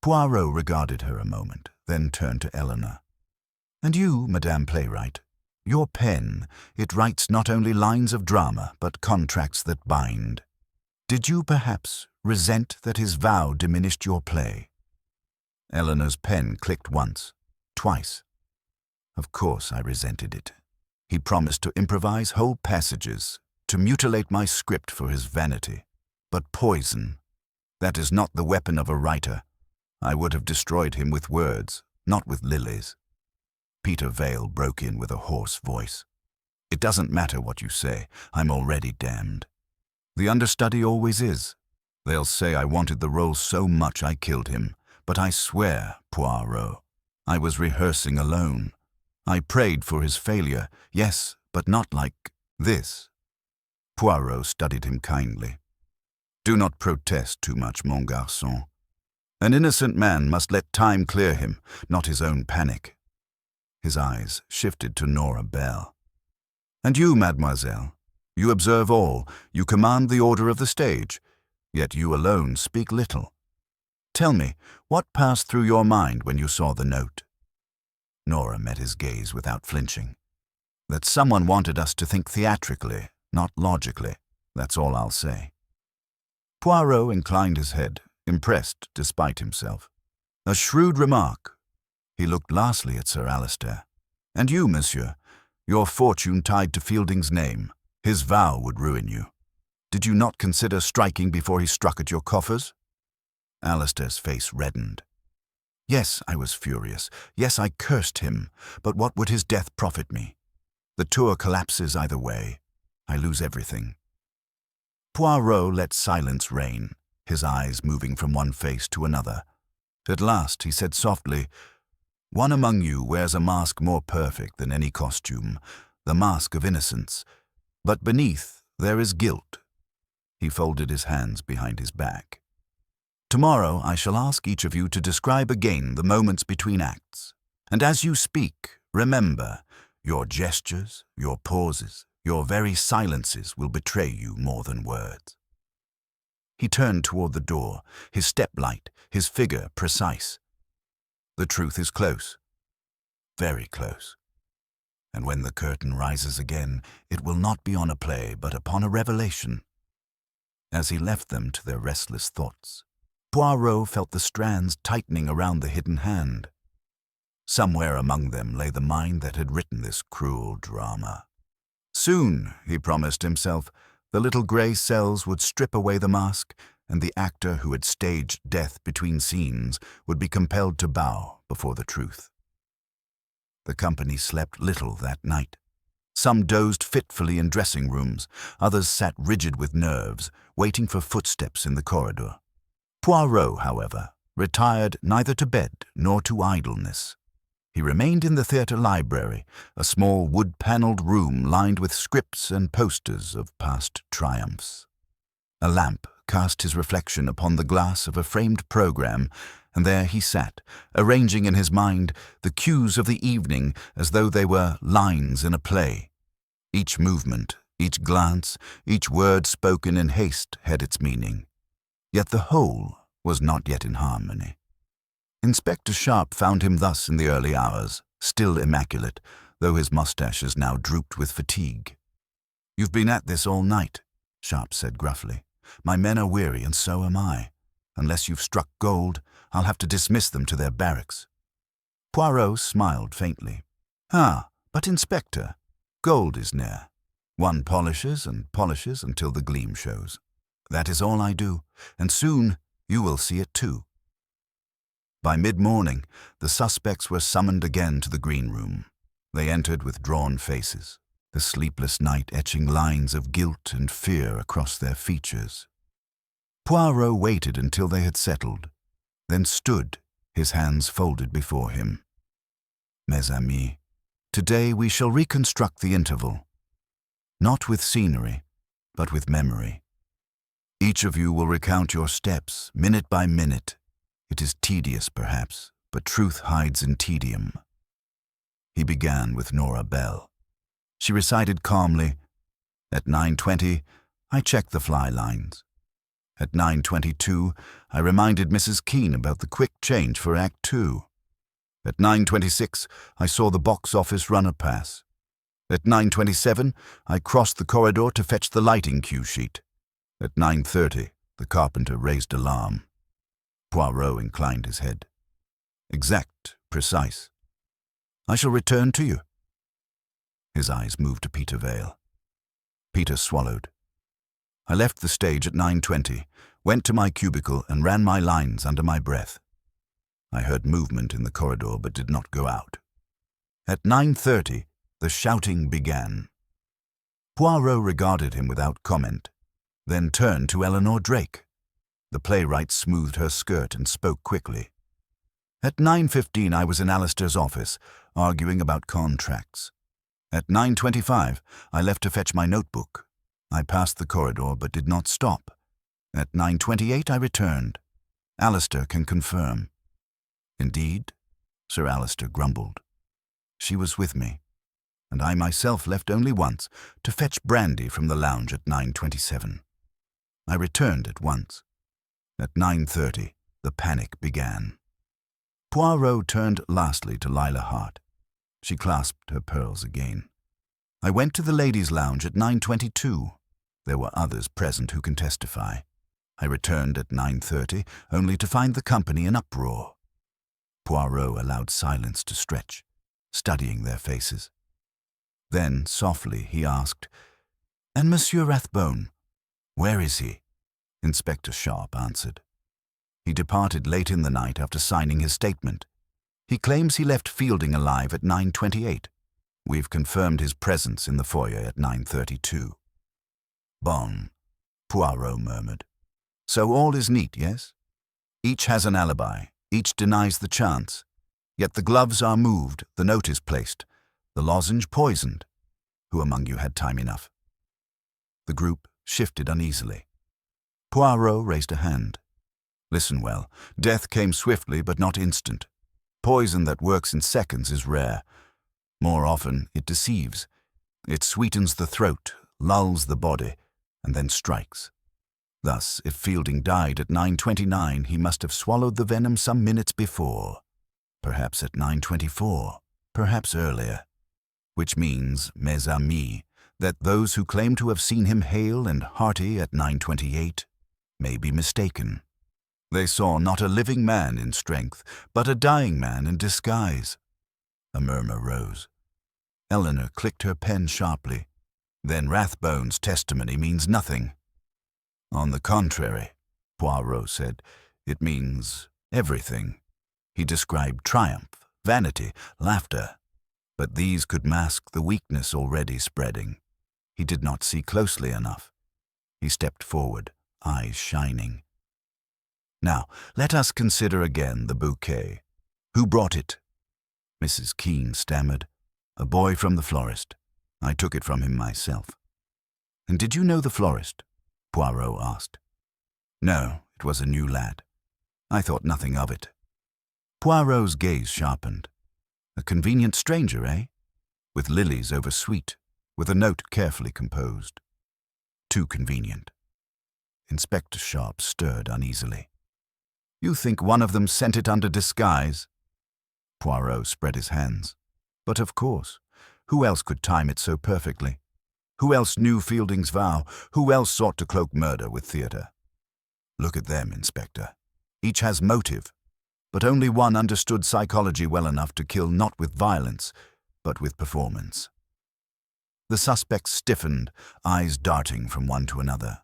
Poirot regarded her a moment, then turned to Eleanor. And you, Madame Playwright, your pen, it writes not only lines of drama, but contracts that bind. Did you, perhaps, resent that his vow diminished your play? Eleanor's pen clicked once, twice. Of course I resented it. He promised to improvise whole passages, to mutilate my script for his vanity. But poison, that is not the weapon of a writer. I would have destroyed him with words, not with lilies. Peter Vale broke in with a hoarse voice. It doesn't matter what you say, I'm already damned. The understudy always is. They'll say I wanted the role so much I killed him, but I swear, Poirot, I was rehearsing alone. I prayed for his failure, yes, but not like this. Poirot studied him kindly. Do not protest too much, mon garçon. An innocent man must let time clear him, not his own panic. His eyes shifted to Nora Bell. And you, mademoiselle, you observe all, you command the order of the stage, yet you alone speak little. Tell me, what passed through your mind when you saw the note? Nora met his gaze without flinching. That someone wanted us to think theatrically, not logically. That's all I'll say." Poirot inclined his head, impressed despite himself. "A shrewd remark." He looked lastly at Sir Alistair. "And you, monsieur, your fortune tied to Fielding's name. His vow would ruin you. Did you not consider striking before he struck at your coffers?" Alistair's face reddened. "Yes, I was furious. Yes, I cursed him. But what would his death profit me? The tour collapses either way. I lose everything." Poirot let silence reign, his eyes moving from one face to another. At last he said softly, "One among you wears a mask more perfect than any costume, the mask of innocence. But beneath there is guilt." He folded his hands behind his back. "Tomorrow I shall ask each of you to describe again the moments between acts. And as you speak, remember, your gestures, your pauses, your very silences will betray you more than words." He turned toward the door, his step light, his figure precise. "The truth is close, very close. And when the curtain rises again, it will not be on a play, but upon a revelation." As he left them to their restless thoughts, Poirot felt the strands tightening around the hidden hand. Somewhere among them lay the mind that had written this cruel drama. Soon, he promised himself, the little grey cells would strip away the mask, and the actor who had staged death between scenes would be compelled to bow before the truth. The company slept little that night. Some dozed fitfully in dressing rooms, others sat rigid with nerves, waiting for footsteps in the corridor. Poirot, however, retired neither to bed nor to idleness. He remained in the theatre library, a small wood-panelled room lined with scripts and posters of past triumphs. A lamp cast his reflection upon the glass of a framed programme, and there he sat, arranging in his mind the cues of the evening as though they were lines in a play. Each movement, each glance, each word spoken in haste had its meaning. Yet the whole was not yet in harmony. Inspector Sharp found him thus in the early hours, still immaculate, though his moustaches now drooped with fatigue. "You've been at this all night," Sharp said gruffly. "My men are weary, and so am I. Unless you've struck gold, I'll have to dismiss them to their barracks." Poirot smiled faintly. "Ah, but Inspector, gold is near. One polishes and polishes until the gleam shows. That is all I do, and soon you will see it too." By mid-morning, the suspects were summoned again to the green room. They entered with drawn faces, the sleepless night etching lines of guilt and fear across their features. Poirot waited until they had settled, then stood, his hands folded before him. "Mes amis, today we shall reconstruct the interval, not with scenery, but with memory. Each of you will recount your steps, minute by minute. It is tedious, perhaps, but truth hides in tedium." He began with Nora Bell. She recited calmly, "At 9:20, I checked the fly lines. At 9:22, I reminded Mrs. Keene about the quick change for Act 2. At 9:26, I saw the box office runner pass. At 9:27, I crossed the corridor to fetch the lighting cue sheet. At 9:30, the carpenter raised alarm." Poirot inclined his head. "Exact, precise. I shall return to you." His eyes moved to Peter Vale. Peter swallowed. "I left the stage at 9:20, went to my cubicle and ran my lines under my breath. I heard movement in the corridor but did not go out. At 9:30, the shouting began." Poirot regarded him without comment, then turned to Eleanor Drake. The playwright smoothed her skirt and spoke quickly. "At 9:15, I was in Alistair's office, arguing about contracts. At 9:25, I left to fetch my notebook. I passed the corridor but did not stop. At 9:28, I returned. Alistair can confirm." "Indeed?" Sir Alistair grumbled. "She was with me, and I myself left only once to fetch brandy from the lounge at 9:27. I returned at once. At 9:30, the panic began." Poirot turned lastly to Lila Hart. She clasped her pearls again. "I went to the ladies' lounge at 9:22. There were others present who can testify. I returned at 9:30, only to find the company in uproar. Poirot allowed silence to stretch, studying their faces. Then, softly, he asked, "And Monsieur Rathbone, where is he?" Inspector Sharp answered. "He departed late in the night after signing his statement. He claims he left Fielding alive at 9:28. We've confirmed his presence in the foyer at 9:32. "Bon," Poirot murmured. "So all is neat, yes? Each has an alibi, each denies the chance. Yet the gloves are moved, the note is placed, the lozenge poisoned. Who among you had time enough?" The group shifted uneasily. Poirot raised a hand. "Listen well. Death came swiftly but not instant. Poison that works in seconds is rare. More often, it deceives. It sweetens the throat, lulls the body, and then strikes. Thus, if Fielding died at 9:29, he must have swallowed the venom some minutes before. Perhaps at 9:24, perhaps earlier. Which means, mes amis, that those who claim to have seen him hale and hearty at 9:28 may be mistaken. They saw not a living man in strength, but a dying man in disguise." A murmur rose. Eleanor clicked her pen sharply. "Then Rathbone's testimony means nothing." "On the contrary," Poirot said, "it means everything. He described triumph, vanity, laughter. But these could mask the weakness already spreading. He did not see closely enough." He stepped forward, eyes shining. "Now, let us consider again the bouquet. Who brought it?" Mrs. Keene stammered. "A boy from the florist. I took it from him myself." "And did you know the florist?" Poirot asked. "No, it was a new lad. I thought nothing of it." Poirot's gaze sharpened. "A convenient stranger, eh? With lilies over sweet, with a note carefully composed. Too convenient." Inspector Sharp stirred uneasily. "You think one of them sent it under disguise?" Poirot spread his hands. "But of course. Who else could time it so perfectly? Who else knew Fielding's vow? Who else sought to cloak murder with theatre? Look at them, Inspector. Each has motive, but only one understood psychology well enough to kill not with violence, but with performance." The suspects stiffened, eyes darting from one to another.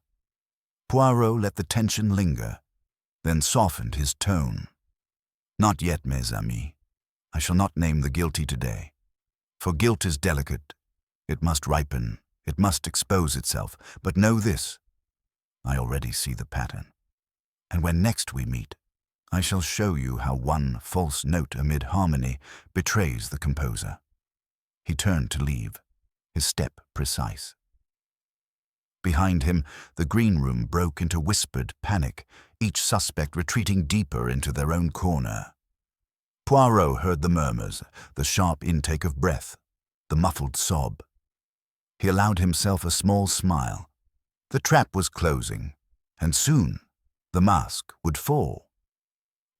Poirot let the tension linger, then softened his tone. "Not yet, mes amis. I shall not name the guilty today. For guilt is delicate. It must ripen. It must expose itself. But know this. I already see the pattern. And when next we meet, I shall show you how one false note amid harmony betrays the composer." He turned to leave, his step precise. Behind him, the green room broke into whispered panic, each suspect retreating deeper into their own corner. Poirot heard the murmurs, the sharp intake of breath, the muffled sob. He allowed himself a small smile. The trap was closing, and soon the mask would fall.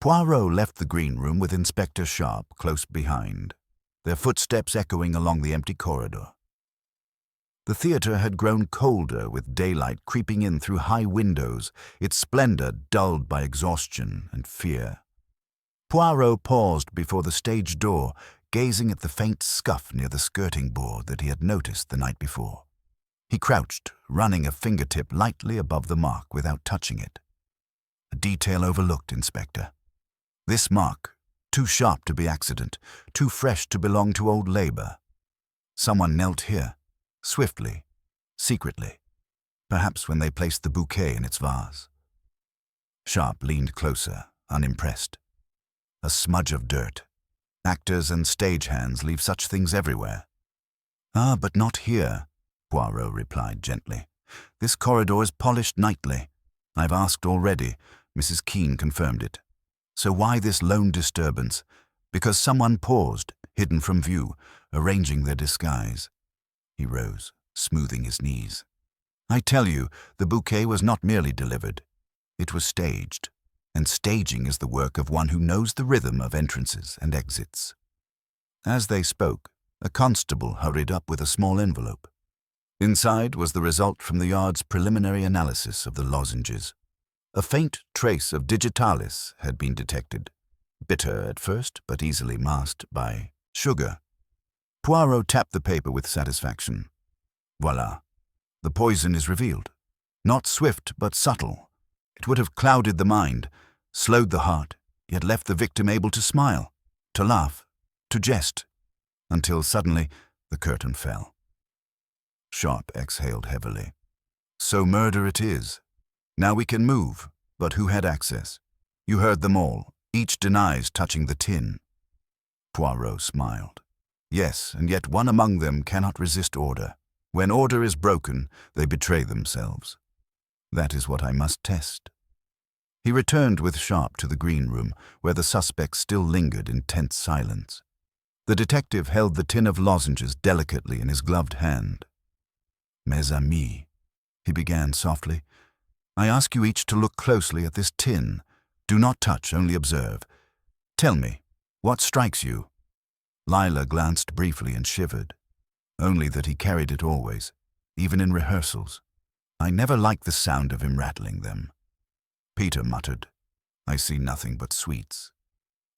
Poirot left the green room with Inspector Sharp close behind, their footsteps echoing along the empty corridor. The theatre had grown colder with daylight creeping in through high windows, its splendor dulled by exhaustion and fear. Poirot paused before the stage door, gazing at the faint scuff near the skirting board that he had noticed the night before. He crouched, running a fingertip lightly above the mark without touching it. "A detail overlooked, Inspector. This mark, too sharp to be accident, too fresh to belong to old labor. Someone knelt here, swiftly, secretly, perhaps when they placed the bouquet in its vase." Sharp leaned closer, unimpressed. "A smudge of dirt. Actors and stagehands leave such things everywhere." "Ah, but not here," Poirot replied gently. "This corridor is polished nightly. I've asked already. Mrs. Keene confirmed it. So why this lone disturbance? Because someone paused, hidden from view, arranging their disguise." He rose, smoothing his knees. "I tell you, the bouquet was not merely delivered. It was staged, and staging is the work of one who knows the rhythm of entrances and exits." As they spoke, a constable hurried up with a small envelope. Inside was the result from the yard's preliminary analysis of the lozenges. A faint trace of digitalis had been detected, bitter at first but easily masked by sugar. Poirot tapped the paper with satisfaction. Voila. The poison is revealed. Not swift but subtle. It would have clouded the mind, slowed the heart, yet left the victim able to smile, to laugh, to jest, until suddenly the curtain fell. Sharp exhaled heavily. So murder it is. Now we can move, but who had access? You heard them all. Each denies touching the tin. Poirot smiled. Yes, and yet one among them cannot resist order. When order is broken, they betray themselves. That is what I must test. He returned with Sharp to the green room, where the suspects still lingered in tense silence. The detective held the tin of lozenges delicately in his gloved hand. Mes amis, he began softly, I ask you each to look closely at this tin. Do not touch, only observe. Tell me, what strikes you? Lila glanced briefly and shivered. Only that he carried it always, even in rehearsals. I never liked the sound of him rattling them. Peter muttered, I see nothing but sweets.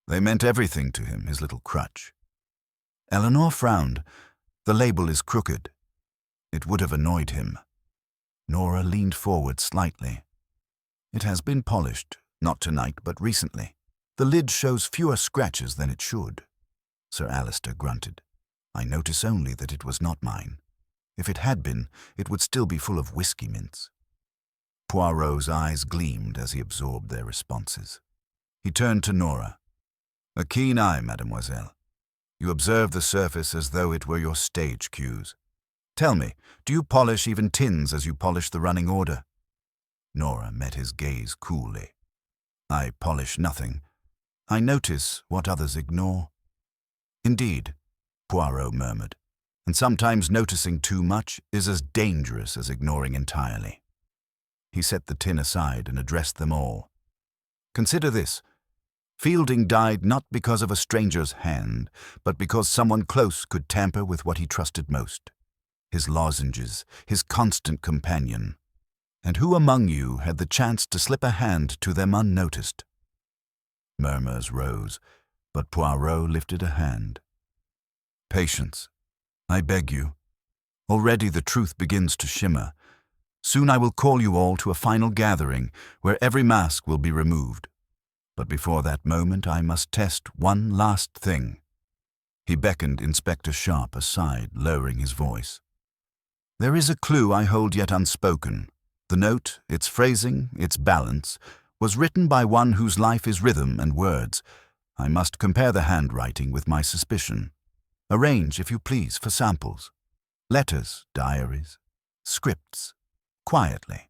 They meant everything to him, his little crutch. Eleanor frowned. The label is crooked. It would have annoyed him. Nora leaned forward slightly. It has been polished, not tonight, but recently. The lid shows fewer scratches than it should. Sir Alister grunted. I notice only that it was not mine. If it had been, it would still be full of whiskey mints. Poirot's eyes gleamed as he absorbed their responses. He turned to Nora. A keen eye, mademoiselle. You observe the surface as though it were your stage cues. Tell me, do you polish even tins as you polish the running order? Nora met his gaze coolly. I polish nothing. I notice what others ignore. Indeed, Poirot murmured, and sometimes noticing too much is as dangerous as ignoring entirely. He set the tin aside and addressed them all. Consider this. Fielding died not because of a stranger's hand, but because someone close could tamper with what he trusted most. His lozenges, his constant companion. And who among you had the chance to slip a hand to them unnoticed? Murmurs rose, but Poirot lifted a hand. Patience, I beg you. Already the truth begins to shimmer. Soon I will call you all to a final gathering where every mask will be removed. But before that moment I must test one last thing. He beckoned Inspector Sharp aside, lowering his voice. There is a clue I hold yet unspoken. The note, its phrasing, its balance, was written by one whose life is rhythm and words. I must compare the handwriting with my suspicion. Arrange, if you please, for samples. Letters, diaries, scripts, quietly.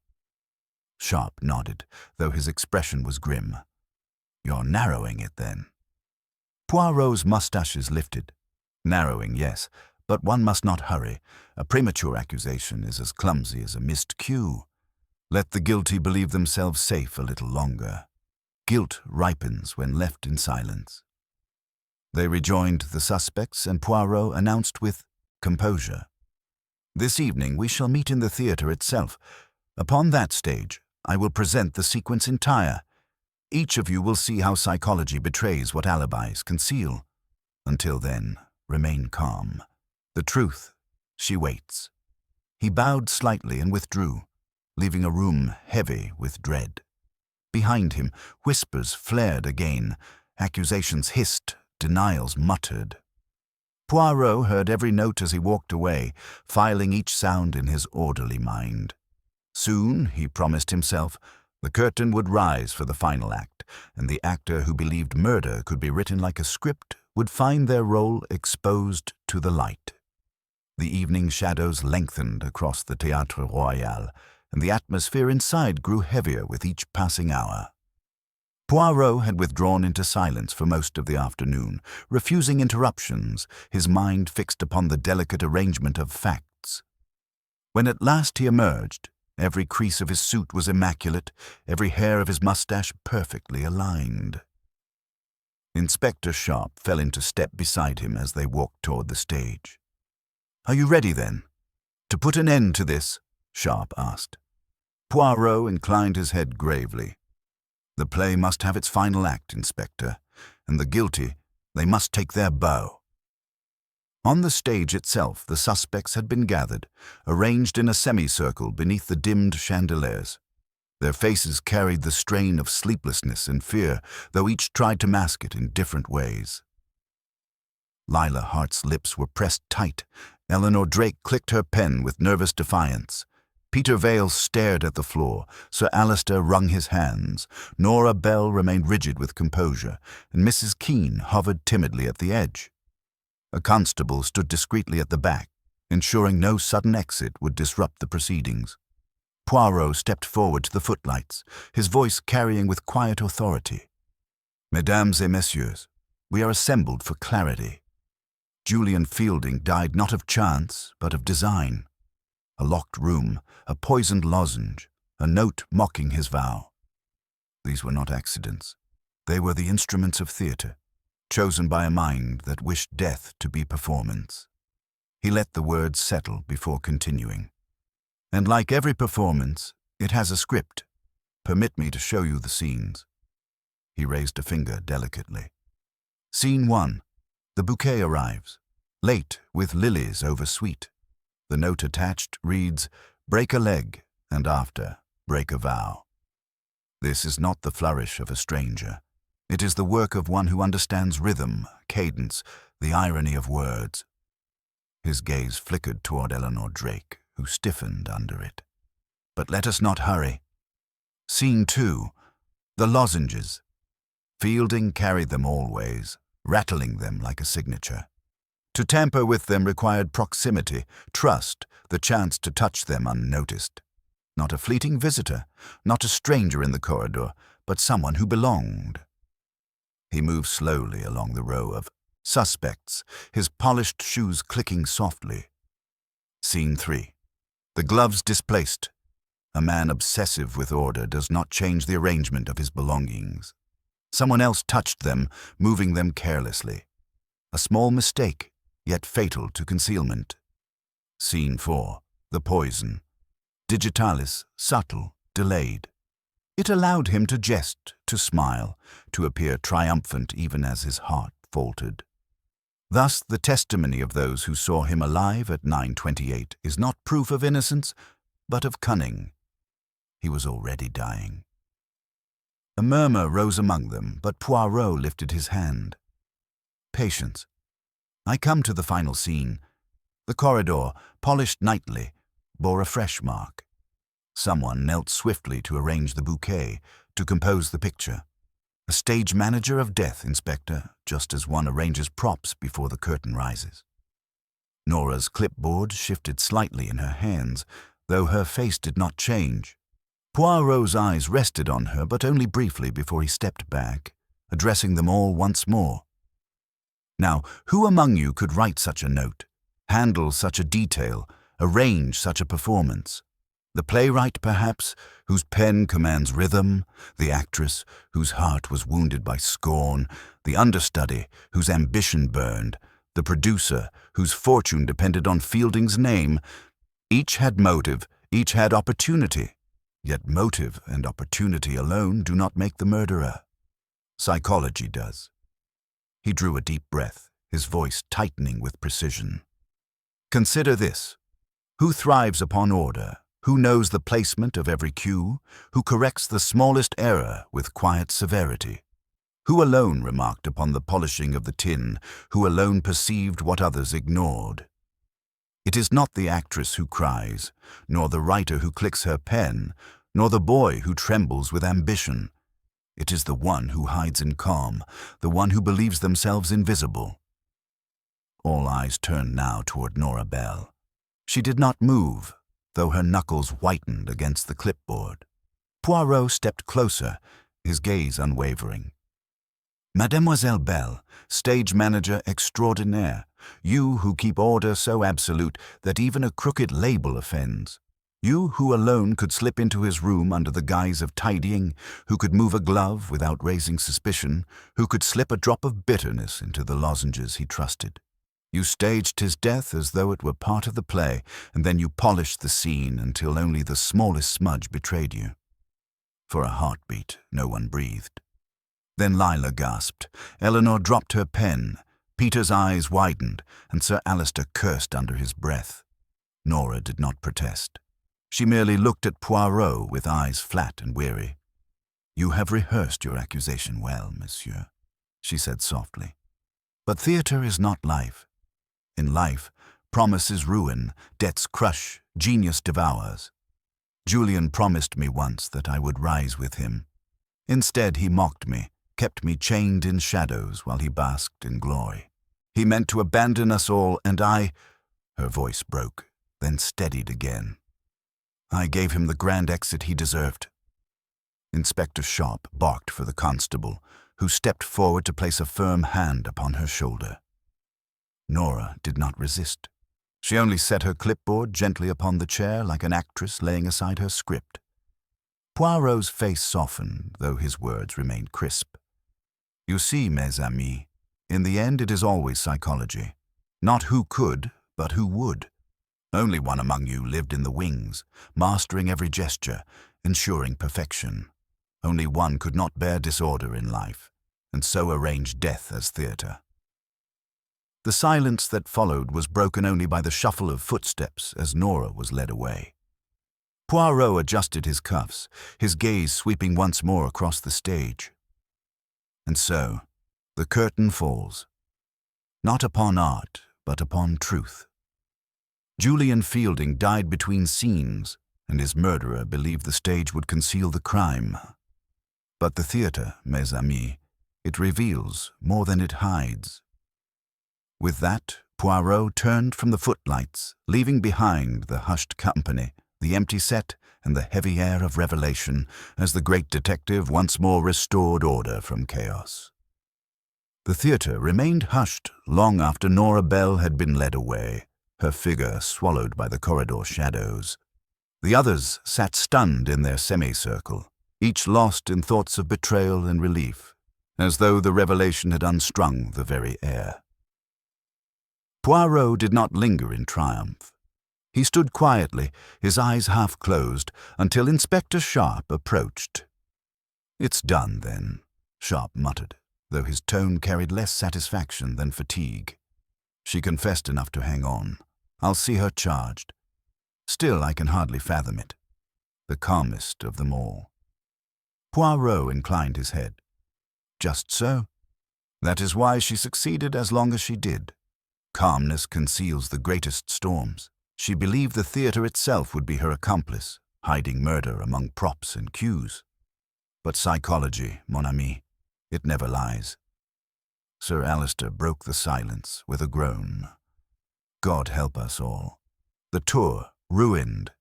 Sharp nodded, though his expression was grim. You're narrowing it, then. Poirot's mustaches lifted. Narrowing, yes, but one must not hurry. A premature accusation is as clumsy as a missed cue. Let the guilty believe themselves safe a little longer. Guilt ripens when left in silence. They rejoined the suspects, and Poirot announced with composure. This evening we shall meet in the theatre itself. Upon that stage, I will present the sequence entire. Each of you will see how psychology betrays what alibis conceal. Until then, remain calm. The truth, she waits. He bowed slightly and withdrew, leaving a room heavy with dread. Behind him, whispers flared again. Accusations hissed, denials muttered. Poirot heard every note as he walked away, filing each sound in his orderly mind. Soon, he promised himself, the curtain would rise for the final act, and the actor who believed murder could be written like a script would find their role exposed to the light. The evening shadows lengthened across the Théâtre Royal, and the atmosphere inside grew heavier with each passing hour. Poirot had withdrawn into silence for most of the afternoon, refusing interruptions, his mind fixed upon the delicate arrangement of facts. When at last he emerged, every crease of his suit was immaculate, every hair of his mustache perfectly aligned. Inspector Sharp fell into step beside him as they walked toward the stage. "Are you ready, then?" To put an end to this? Sharp asked. Poirot inclined his head gravely. The play must have its final act, Inspector, and the guilty, they must take their bow. On the stage itself, the suspects had been gathered, arranged in a semicircle beneath the dimmed chandeliers. Their faces carried the strain of sleeplessness and fear, though each tried to mask it in different ways. Lila Hart's lips were pressed tight. Eleanor Drake clicked her pen with nervous defiance. Peter Vale stared at the floor. Sir Alistair wrung his hands. Nora Bell remained rigid with composure, and Mrs. Keene hovered timidly at the edge. A constable stood discreetly at the back, ensuring no sudden exit would disrupt the proceedings. Poirot stepped forward to the footlights, his voice carrying with quiet authority. "Mesdames et messieurs, we are assembled for clarity. Julian Fielding died not of chance, but of design. A locked room, a poisoned lozenge, a note mocking his vow. These were not accidents. They were the instruments of theatre, chosen by a mind that wished death to be performance." He let the words settle before continuing. "And like every performance, it has a script. Permit me to show you the scenes." He raised a finger delicately. Scene 1. The bouquet arrives, late with lilies over sweet. The note attached reads, "Break a leg, and after, break a vow." This is not the flourish of a stranger. It is the work of one who understands rhythm, cadence, the irony of words. His gaze flickered toward Eleanor Drake, who stiffened under it. But let us not hurry. Scene 2. The lozenges. Fielding carried them always, rattling them like a signature. To tamper with them required proximity, trust, the chance to touch them unnoticed. Not a fleeting visitor, not a stranger in the corridor, but someone who belonged. He moved slowly along the row of suspects, his polished shoes clicking softly. Scene 3. The gloves displaced. A man obsessive with order does not change the arrangement of his belongings. Someone else touched them, moving them carelessly. A small mistake, yet fatal to concealment. Scene 4. The poison. Digitalis, subtle, delayed. It allowed him to jest, to smile, to appear triumphant even as his heart faltered. Thus, the testimony of those who saw him alive at 9:28 is not proof of innocence, but of cunning. He was already dying. A murmur rose among them, but Poirot lifted his hand. "Patience. I come to the final scene." The corridor, polished nightly, bore a fresh mark. Someone knelt swiftly to arrange the bouquet, to compose the picture. A stage manager of death, Inspector, just as one arranges props before the curtain rises. Nora's clipboard shifted slightly in her hands, though her face did not change. Poirot's eyes rested on her, but only briefly before he stepped back, addressing them all once more. "Now, who among you could write such a note, handle such a detail, arrange such a performance? The playwright, perhaps, whose pen commands rhythm, the actress, whose heart was wounded by scorn, the understudy, whose ambition burned, the producer, whose fortune depended on Fielding's name. Each had motive, each had opportunity. Yet motive and opportunity alone do not make the murderer. Psychology does." He drew a deep breath, his voice tightening with precision. "Consider this. Who thrives upon order? Who knows the placement of every cue? Who corrects the smallest error with quiet severity? Who alone remarked upon the polishing of the tin? Who alone perceived what others ignored? It is not the actress who cries, nor the writer who clicks her pen, nor the boy who trembles with ambition. It is the one who hides in calm, the one who believes themselves invisible." All eyes turned now toward Nora Bell. She did not move, though her knuckles whitened against the clipboard. Poirot stepped closer, his gaze unwavering. "Mademoiselle Bell, stage manager extraordinaire, you who keep order so absolute that even a crooked label offends. You who alone could slip into his room under the guise of tidying, who could move a glove without raising suspicion, who could slip a drop of bitterness into the lozenges he trusted. You staged his death as though it were part of the play, and then you polished the scene until only the smallest smudge betrayed you. For a heartbeat, no one breathed. Then Lila gasped. Eleanor dropped her pen. Peter's eyes widened, and Sir Alister cursed under his breath. Nora did not protest. She merely looked at Poirot with eyes flat and weary. "You have rehearsed your accusation well, monsieur," she said softly. "But theatre is not life. In life, promise is ruin, debts crush, genius devours. Julian promised me once that I would rise with him. Instead, he mocked me, kept me chained in shadows while he basked in glory. He meant to abandon us all, and I—" Her voice broke, then steadied again. "I gave him the grand exit he deserved." Inspector Sharp barked for the constable, who stepped forward to place a firm hand upon her shoulder. Nora did not resist. She only set her clipboard gently upon the chair like an actress laying aside her script. Poirot's face softened, though his words remained crisp. "You see, mes amis, in the end it is always psychology. Not who could, but who would. Only one among you lived in the wings, mastering every gesture, ensuring perfection. Only one could not bear disorder in life, and so arranged death as theatre." The silence that followed was broken only by the shuffle of footsteps as Nora was led away. Poirot adjusted his cuffs, his gaze sweeping once more across the stage. And so, the curtain falls. Not upon art, but upon truth. Julian Fielding died between scenes, and his murderer believed the stage would conceal the crime. But the theatre, mes amis, it reveals more than it hides. With that, Poirot turned from the footlights, leaving behind the hushed company, the empty set, and the heavy air of revelation, as the great detective once more restored order from chaos. The theatre remained hushed long after Nora Bell had been led away, her figure swallowed by the corridor shadows. The others sat stunned in their semicircle, each lost in thoughts of betrayal and relief, as though the revelation had unstrung the very air. Poirot did not linger in triumph. He stood quietly, his eyes half closed, until Inspector Sharp approached. "It's done, then," Sharp muttered, though his tone carried less satisfaction than fatigue. "She confessed enough to hang on. I'll see her charged. Still, I can hardly fathom it. The calmest of them all." Poirot inclined his head. "Just so. That is why she succeeded as long as she did. Calmness conceals the greatest storms. She believed the theatre itself would be her accomplice, hiding murder among props and cues. But psychology, mon ami, it never lies." Sir Alister broke the silence with a groan. "God help us all. The tour, ruined.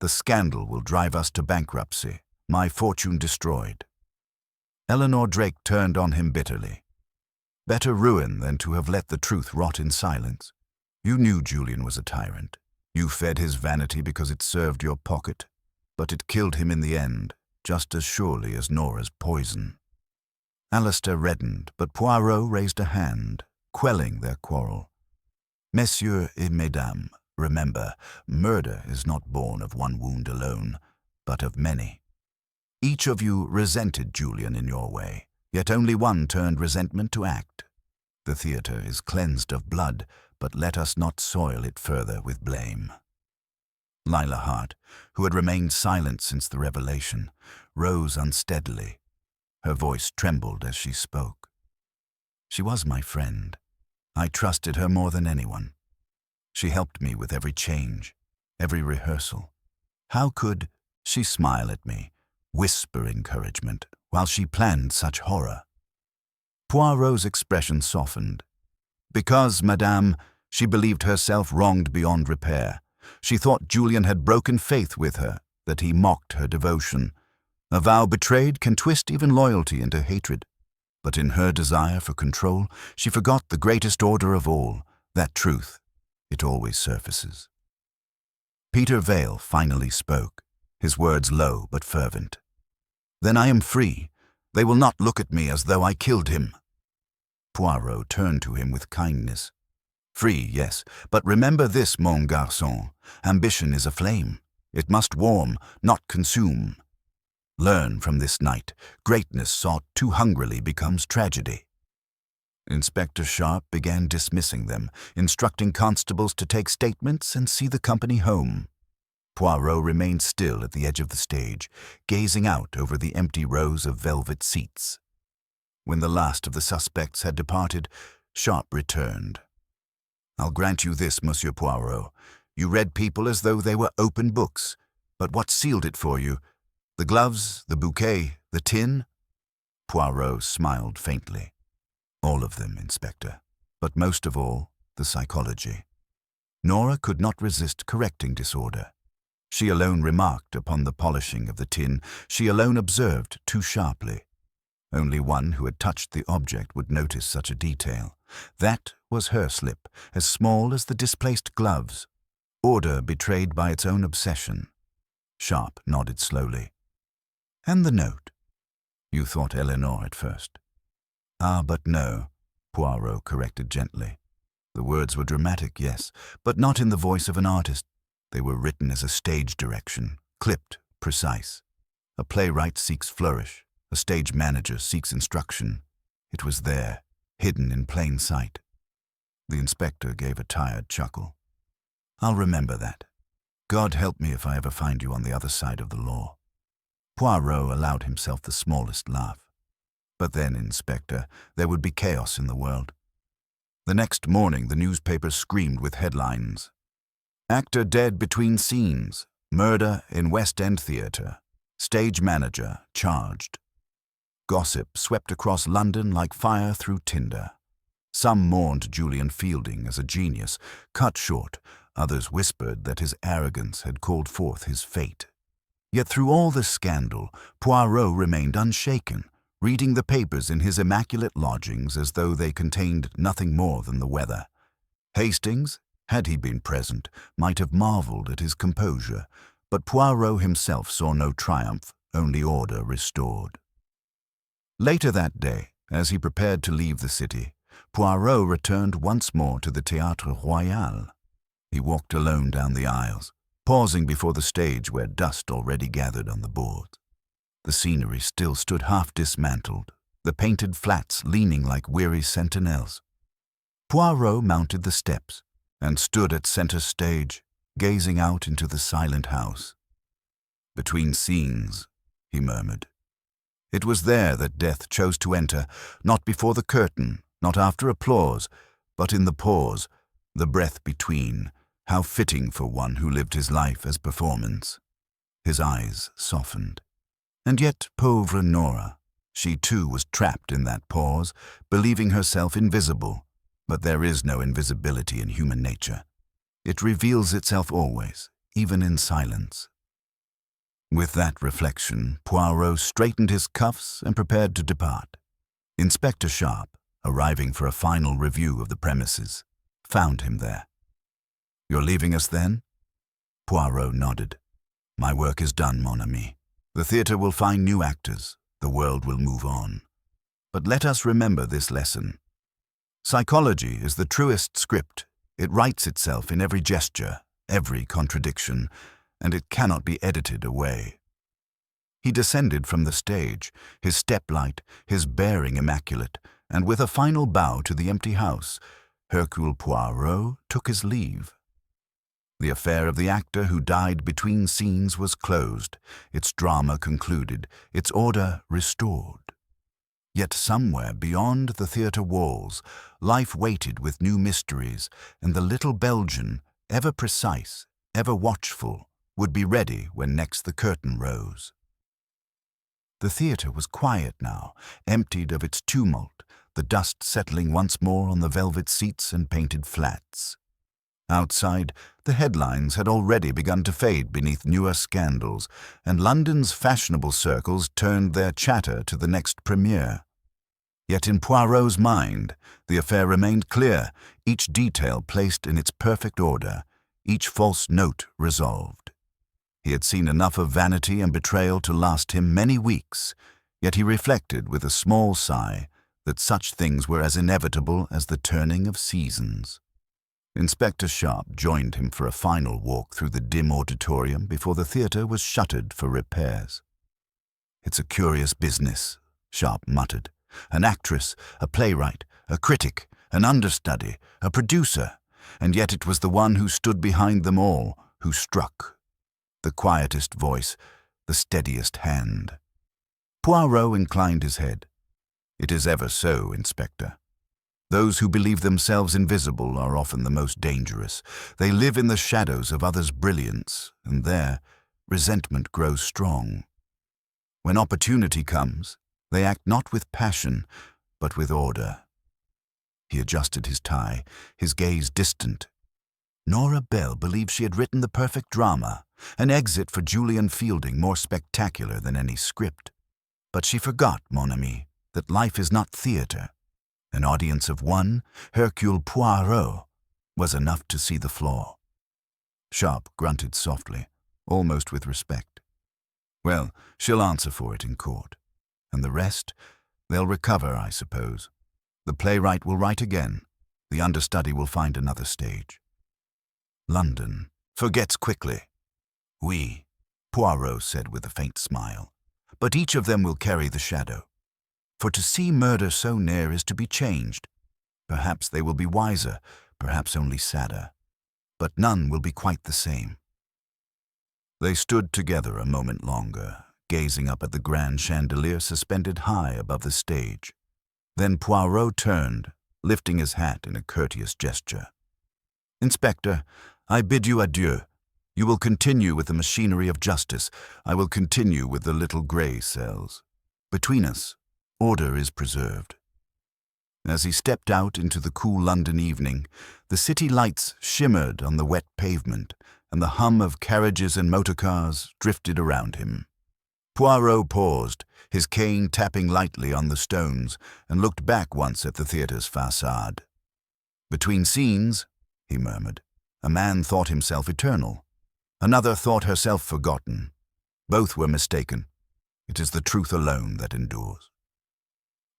The scandal will drive us to bankruptcy, my fortune destroyed." Eleanor Drake turned on him bitterly. "Better ruin than to have let the truth rot in silence. You knew Julian was a tyrant. You fed his vanity because it served your pocket, but it killed him in the end, just as surely as Nora's poison." Alister reddened, but Poirot raised a hand, quelling their quarrel. "Messieurs et mesdames, remember, murder is not born of one wound alone, but of many. Each of you resented Julian in your way, yet only one turned resentment to act. The theatre is cleansed of blood, but let us not soil it further with blame." Lila Hart, who had remained silent since the revelation, rose unsteadily. Her voice trembled as she spoke. "She was my friend. I trusted her more than anyone. She helped me with every change, every rehearsal. How could she smile at me, whisper encouragement, while she planned such horror?" Poirot's expression softened. "Because, madame, she believed herself wronged beyond repair. She thought Julian had broken faith with her, that he mocked her devotion. A vow betrayed can twist even loyalty into hatred. But in her desire for control, she forgot the greatest order of all, that truth. It always surfaces." Peter Vale finally spoke, his words low but fervent. "Then I am free. They will not look at me as though I killed him." Poirot turned to him with kindness. Free, yes, but remember this, mon garçon. Ambition is a flame. It must warm, not consume. Learn from this night. Greatness sought too hungrily becomes tragedy. Inspector Sharp began dismissing them, instructing constables to take statements and see the company home. Poirot remained still at the edge of the stage, gazing out over the empty rows of velvet seats. When the last of the suspects had departed, Sharp returned. "I'll grant you this, Monsieur Poirot. You read people as though they were open books. But what sealed it for you? The gloves, the bouquet, the tin?" Poirot smiled faintly. "All of them, Inspector. But most of all, the psychology." Nora could not resist correcting disorder. She alone remarked upon the polishing of the tin. She alone observed too sharply. Only one who had touched the object would notice such a detail. That was her slip, as small as the displaced gloves. Order betrayed by its own obsession. Sharp nodded slowly. "And the note? You thought Eleanor at first." "Ah, but no," Poirot corrected gently. The words were dramatic, yes, but not in the voice of an artist. They were written as a stage direction, clipped, precise. A playwright seeks flourish. A stage manager seeks instruction. It was there, hidden in plain sight. The inspector gave a tired chuckle. "I'll remember that. God help me if I ever find you on the other side of the law." Poirot allowed himself the smallest laugh. But then, Inspector, there would be chaos in the world. The next morning, the newspapers screamed with headlines. "Actor dead between scenes. Murder in West End Theatre. Stage manager charged." Gossip swept across London like fire through tinder. Some mourned Julian Fielding as a genius, cut short. Others whispered that his arrogance had called forth his fate. Yet through all the scandal, Poirot remained unshaken, reading the papers in his immaculate lodgings as though they contained nothing more than the weather. Hastings, had he been present, might have marveled at his composure, but Poirot himself saw no triumph, only order restored. Later that day, as he prepared to leave the city, Poirot returned once more to the Théâtre Royal. He walked alone down the aisles, pausing before the stage where dust already gathered on the boards. The scenery still stood half dismantled, the painted flats leaning like weary sentinels. Poirot mounted the steps and stood at center stage, gazing out into the silent house. "Between scenes," he murmured. It was there that death chose to enter, not before the curtain, not after applause, but in the pause, the breath between. How fitting for one who lived his life as performance. His eyes softened. And yet, pauvre Nora, she too was trapped in that pause, believing herself invisible. But there is no invisibility in human nature. It reveals itself always, even in silence. With that reflection, Poirot straightened his cuffs and prepared to depart. Inspector Sharp, arriving for a final review of the premises, found him there. "You're leaving us then?" Poirot nodded. "My work is done, mon ami. The theatre will find new actors. The world will move on. But let us remember this lesson. Psychology is the truest script. It writes itself in every gesture, every contradiction, and it cannot be edited away." He descended from the stage, his step light, his bearing immaculate, and with a final bow to the empty house, Hercule Poirot took his leave. The affair of the actor who died between scenes was closed, its drama concluded, its order restored. Yet somewhere beyond the theatre walls, life waited with new mysteries, and the little Belgian, ever precise, ever watchful, would be ready when next the curtain rose. The theatre was quiet now, emptied of its tumult, the dust settling once more on the velvet seats and painted flats. Outside, the headlines had already begun to fade beneath newer scandals, and London's fashionable circles turned their chatter to the next premiere. Yet in Poirot's mind, the affair remained clear, each detail placed in its perfect order, each false note resolved. He had seen enough of vanity and betrayal to last him many weeks, yet he reflected with a small sigh that such things were as inevitable as the turning of seasons. Inspector Sharp joined him for a final walk through the dim auditorium before the theatre was shuttered for repairs. "It's a curious business," Sharp muttered. "An actress, a playwright, a critic, an understudy, a producer, and yet it was the one who stood behind them all who struck. The quietest voice, the steadiest hand." Poirot inclined his head. "It is ever so, Inspector. Those who believe themselves invisible are often the most dangerous. They live in the shadows of others' brilliance, and there resentment grows strong. When opportunity comes, they act not with passion, but with order." He adjusted his tie, his gaze distant. Nora Bell believed she had written the perfect drama, an exit for Julian Fielding more spectacular than any script. But she forgot, mon ami, that life is not theatre. An audience of one, Hercule Poirot, was enough to see the flaw. Sharp grunted softly, almost with respect. "Well, she'll answer for it in court. And the rest, they'll recover, I suppose. The playwright will write again. The understudy will find another stage. London forgets quickly." "Oui," Poirot said with a faint smile. "But each of them will carry the shadow. For to see murder so near is to be changed. Perhaps they will be wiser, perhaps only sadder. But none will be quite the same." They stood together a moment longer, gazing up at the grand chandelier suspended high above the stage. Then Poirot turned, lifting his hat in a courteous gesture. "Inspector, I bid you adieu. You will continue with the machinery of justice. I will continue with the little grey cells. Between us, order is preserved." As he stepped out into the cool London evening, the city lights shimmered on the wet pavement, and the hum of carriages and motor-cars drifted around him. Poirot paused, his cane tapping lightly on the stones, and looked back once at the theatre's façade. "Between scenes," he murmured, "a man thought himself eternal. Another thought herself forgotten. Both were mistaken. It is the truth alone that endures."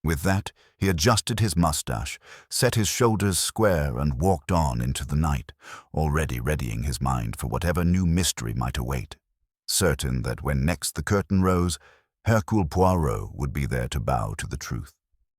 With that, he adjusted his mustache, set his shoulders square, and walked on into the night, already readying his mind for whatever new mystery might await, certain that when next the curtain rose, Hercule Poirot would be there to bow to the truth.